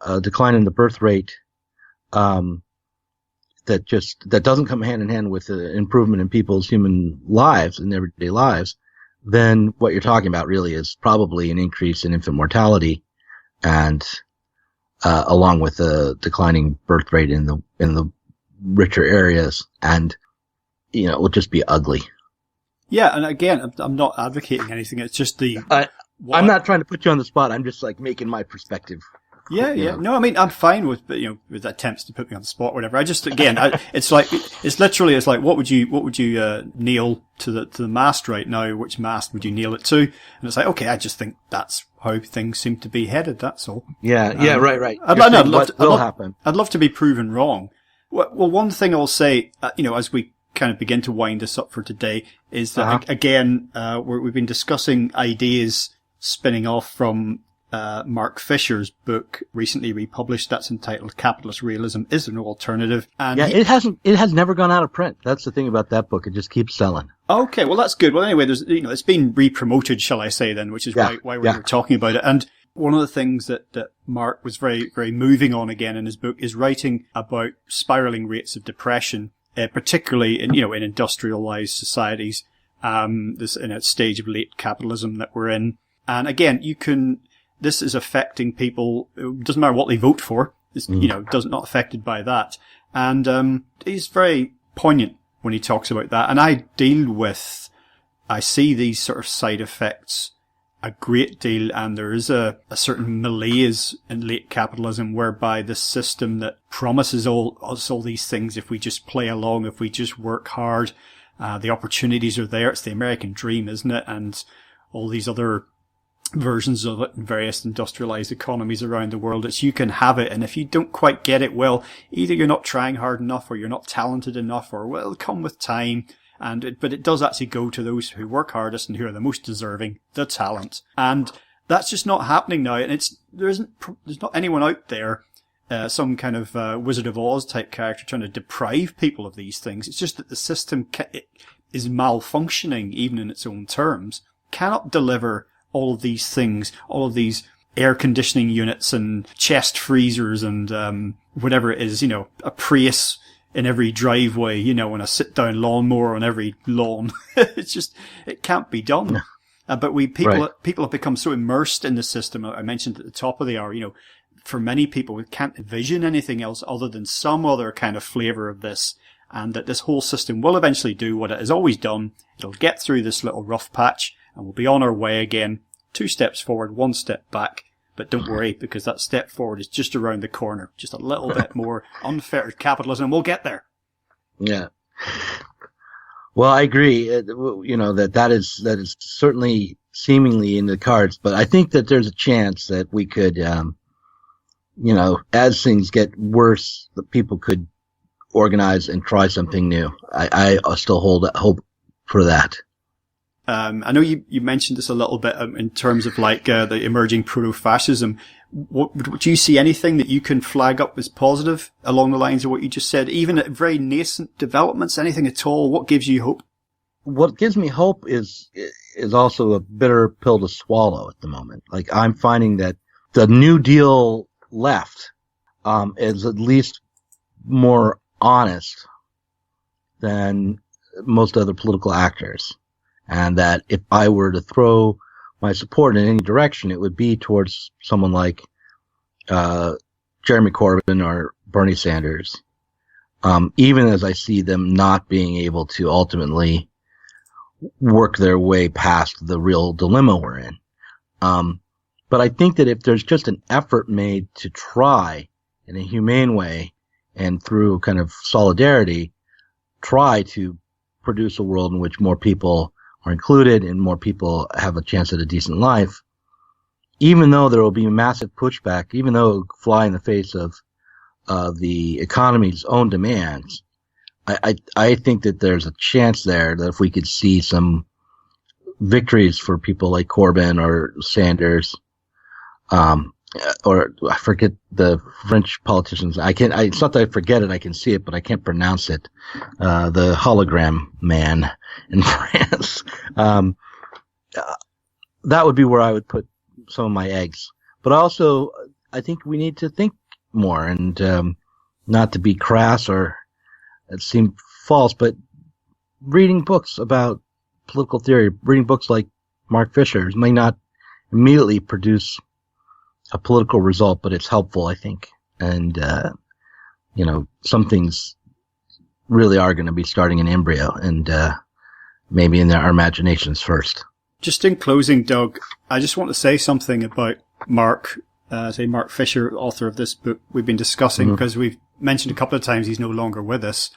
a decline in the birth rate, that doesn't come hand in hand with the improvement in people's human lives and everyday lives, then what you're talking about really is probably an increase in infant mortality, and along with a declining birth rate in the richer areas, and it will just be ugly. Yeah, and again, I'm not advocating anything. It's just I'm not trying to put you on the spot. I'm just like making my perspective. Yeah. No, I mean, I'm fine with attempts to put me on the spot, or whatever. I just, again, it's like what would you kneel to the mast right now? Which mast would you kneel it to? And it's like, okay, I just think that's how things seem to be headed. That's all. Yeah, right. I'd love to be proven wrong. Well, one thing I'll say, as we kind of begin to wind this up for today, is that again, we've been discussing ideas spinning off from Mark Fisher's book, recently republished, that's entitled Capitalist Realism, Is There No Alternative? And it has never gone out of print. That's the thing about that book. It just keeps selling. Okay, well that's good. Well anyway, there's, it's been re-promoted, shall I say then, which is why we're talking about it. And one of the things that Mark was very, very moving on again in his book is writing about spiraling rates of depression, particularly in industrialized societies, this in a stage of late capitalism that we're in. And again, this is affecting people. It doesn't matter what they vote for. It's, not affected by that. And, he's very poignant when he talks about that. And I see these sort of side effects a great deal. And there is a certain malaise in late capitalism whereby the system that promises us all these things, if we just play along, if we just work hard, the opportunities are there. It's the American dream, isn't it? And all these other versions of it in various industrialized economies around the world. It's you can have it, and if you don't quite get it, well, either you're not trying hard enough, or you're not talented enough, or it'll come with time. But it does actually go to those who work hardest and who are the most deserving, the talent. And that's just not happening now. And there's not anyone out there, some kind of Wizard of Oz type character trying to deprive people of these things. It's just that the system is malfunctioning, even in its own terms, cannot deliver all of these things, all of these air conditioning units and chest freezers and whatever it is, a Prius in every driveway, and a sit-down lawnmower on every lawn. It can't be done. But people have become so immersed in the system. I mentioned at the top of the hour, for many people, we can't envision anything else other than some other kind of flavor of this, and that this whole system will eventually do what it has always done. It'll get through this little rough patch, and we'll be on our way again. 2 steps forward, 1 step back. But don't worry, because that step forward is just around the corner. Just a little bit more unfettered capitalism. We'll get there. Yeah. Well, I agree. That is certainly seemingly in the cards. But I think that there's a chance that we could, as things get worse, that people could organize and try something new. I still hold hope for that. I know you mentioned this a little bit in terms of the emerging proto-fascism. Do you see anything that you can flag up as positive along the lines of what you just said, even at very nascent developments, anything at all? What gives you hope? What gives me hope is also a bitter pill to swallow at the moment. Like, I'm finding that the New Deal left is at least more honest than most other political actors. And that if I were to throw my support in any direction, it would be towards someone like Jeremy Corbyn or Bernie Sanders, even as I see them not being able to ultimately work their way past the real dilemma we're in. But I think that if there's just an effort made to try in a humane way and through kind of solidarity, try to produce a world in which more people are included and more people have a chance at a decent life, even though there will be massive pushback, even though it will fly in the face of the economy's own demands, I think that there's a chance there that if we could see some victories for people like Corbyn or Sanders, or I forget the French politicians. It's not that I forget it, I can see it, but I can't pronounce it. The hologram man in France. that would be where I would put some of my eggs. But also, I think we need to think more, and not to be crass or seem false, but reading books about political theory, reading books like Mark Fisher's may not immediately produce a political result, but it's helpful, I think. And, some things really are going to be starting in embryo, and maybe in our imaginations first. Just in closing, Doug, I just want to say something about Mark Fisher, author of this book we've been discussing, because we've mentioned a couple of times he's no longer with us.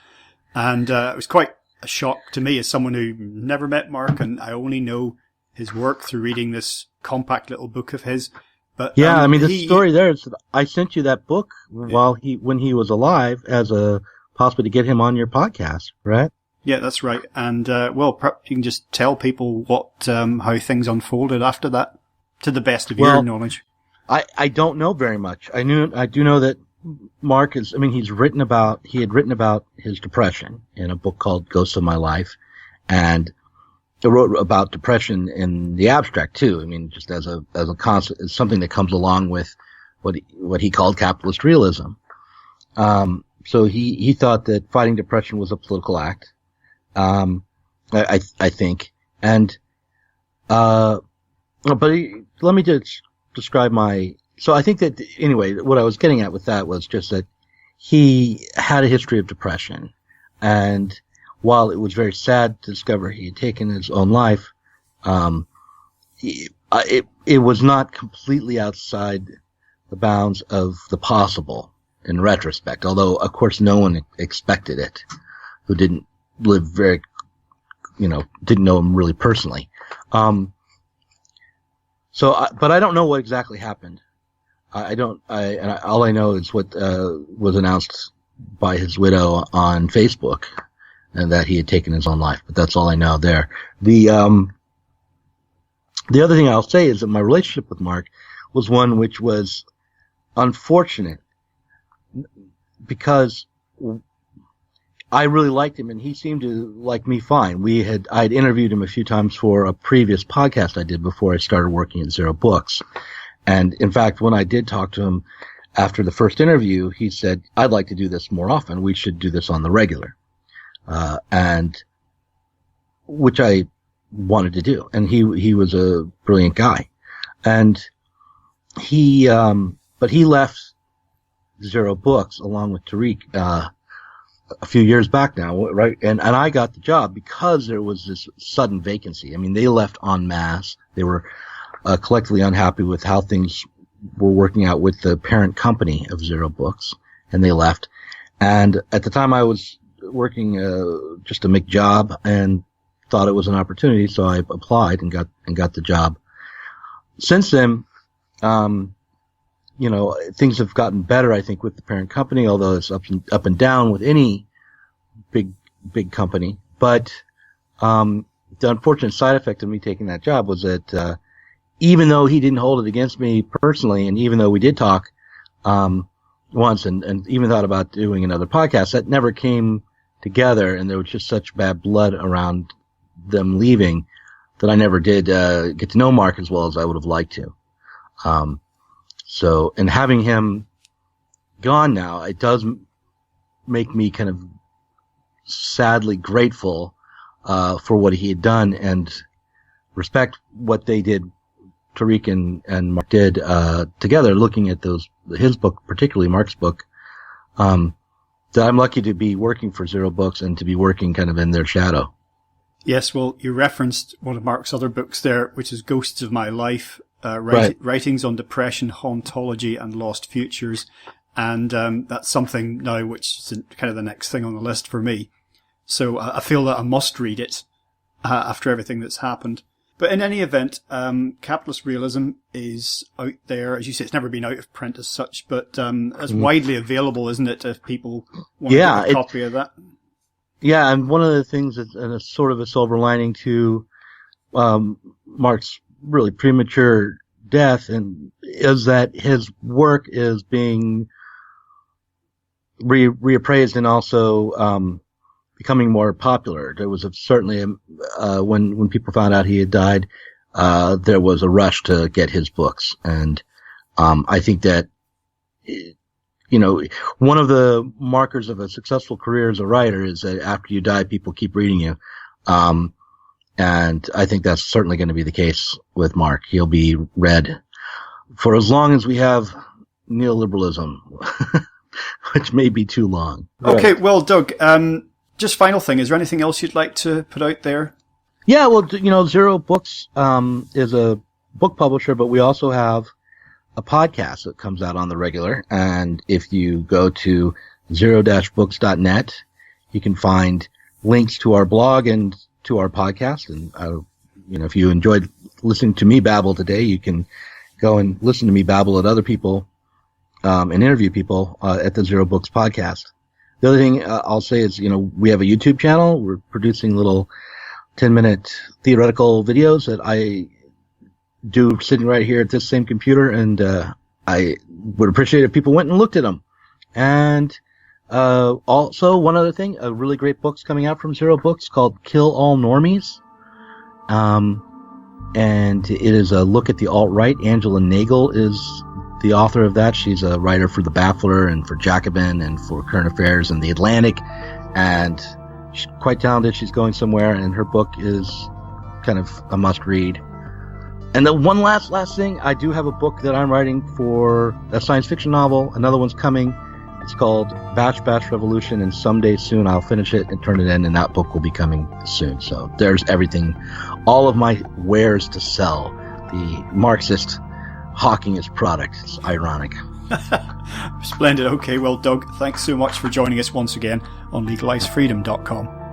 And it was quite a shock to me as someone who never met Mark, and I only know his work through reading this compact little book of his. But yeah, the story there is that I sent you that book when he was alive as a possibly to get him on your podcast, right? Yeah, that's right. And perhaps you can just tell people what how things unfolded after that, to the best of your knowledge. I don't know very much. I do know that Mark he had written about his depression in a book called Ghosts of My Life, and he wrote about depression in the abstract too. Just as a concept, as something that comes along with what he called capitalist realism. So he thought that fighting depression was a political act. I think, and but let me just describe so I think that, anyway, what I was getting at with that was just that he had a history of depression, and while it was very sad to discover he had taken his own life, it was not completely outside the bounds of the possible in retrospect, although, of course, no one expected it who didn't live didn't know him really personally. But I don't know what exactly happened. All I know is what was announced by his widow on Facebook, and that he had taken his own life. But that's all I know there. The other thing I'll say is that my relationship with Mark was one which was unfortunate, because I really liked him, and he seemed to like me fine. I'd interviewed him a few times for a previous podcast I did before I started working at Zero Books. And in fact, when I did talk to him after the first interview, he said, "I'd like to do this more often. We should do this on the regular." And which I wanted to do. And he was a brilliant guy. And but he left Zero Books along with Tariq, a few years back now, right? And I got the job because there was this sudden vacancy. They left en masse. They were collectively unhappy with how things were working out with the parent company of Zero Books, and they left. And at the time I was working just a McJob and thought it was an opportunity, so I applied and got the job. Since then, things have gotten better, I think, with the parent company, although it's up and down with any big company. But the unfortunate side effect of me taking that job was that even though he didn't hold it against me personally, and even though we did talk once and even thought about doing another podcast, that never came together, and there was just such bad blood around them leaving that I never did get to know Mark as well as I would have liked to. So, and having him gone now, it does make me kind of sadly grateful for what he had done, and respect what they did, Tariq and Mark did together, looking at his book, particularly Mark's book. That I'm lucky to be working for Zero Books and to be working kind of in their shadow. Yes, well, you referenced one of Mark's other books there, which is Ghosts of My Life, right. Writings on Depression, Hauntology and Lost Futures. And that's something now which is kind of the next thing on the list for me. So I feel that I must read it after everything that's happened. But in any event, Capitalist Realism is out there. As you say, it's never been out of print as such, but it's widely available, isn't it, if people want to get a copy of that? Yeah, and one of the things that's and a sort of a silver lining to Mark's really premature death is that his work is being reappraised and also becoming more popular. There was certainly when people found out he had died, there was a rush to get his books. And I think that, one of the markers of a successful career as a writer is that after you die, people keep reading you. And I think that's certainly going to be the case with Mark. He'll be read for as long as we have neoliberalism, which may be too long. Okay, well, Doug, just final thing, is there anything else you'd like to put out there? Yeah, well, Zero Books is a book publisher, but we also have a podcast that comes out on the regular. And if you go to zero-books.net, you can find links to our blog and to our podcast. And, if you enjoyed listening to me babble today, you can go and listen to me babble at other people and interview people at the Zero Books podcast. The other thing I'll say is, we have a YouTube channel. We're producing little 10-minute theoretical videos that I do sitting right here at this same computer, and I would appreciate if people went and looked at them. And also, one other thing, a really great book's coming out from Zero Books called Kill All Normies. And it is a look at the alt-right. Angela Nagel is the author of that. She's a writer for The Baffler and for Jacobin and for Current Affairs and The Atlantic. And she's quite talented. She's going somewhere, and her book is kind of a must-read. And then one last thing, I do have a book that I'm writing for a science fiction novel. Another one's coming. It's called Batch Revolution, and someday soon I'll finish it and turn it in, and that book will be coming soon. So there's everything, all of my wares to sell. The Marxist hawking his product. It's ironic. Splendid. Okay, well, Doug, thanks so much for joining us once again on legalizefreedom.com.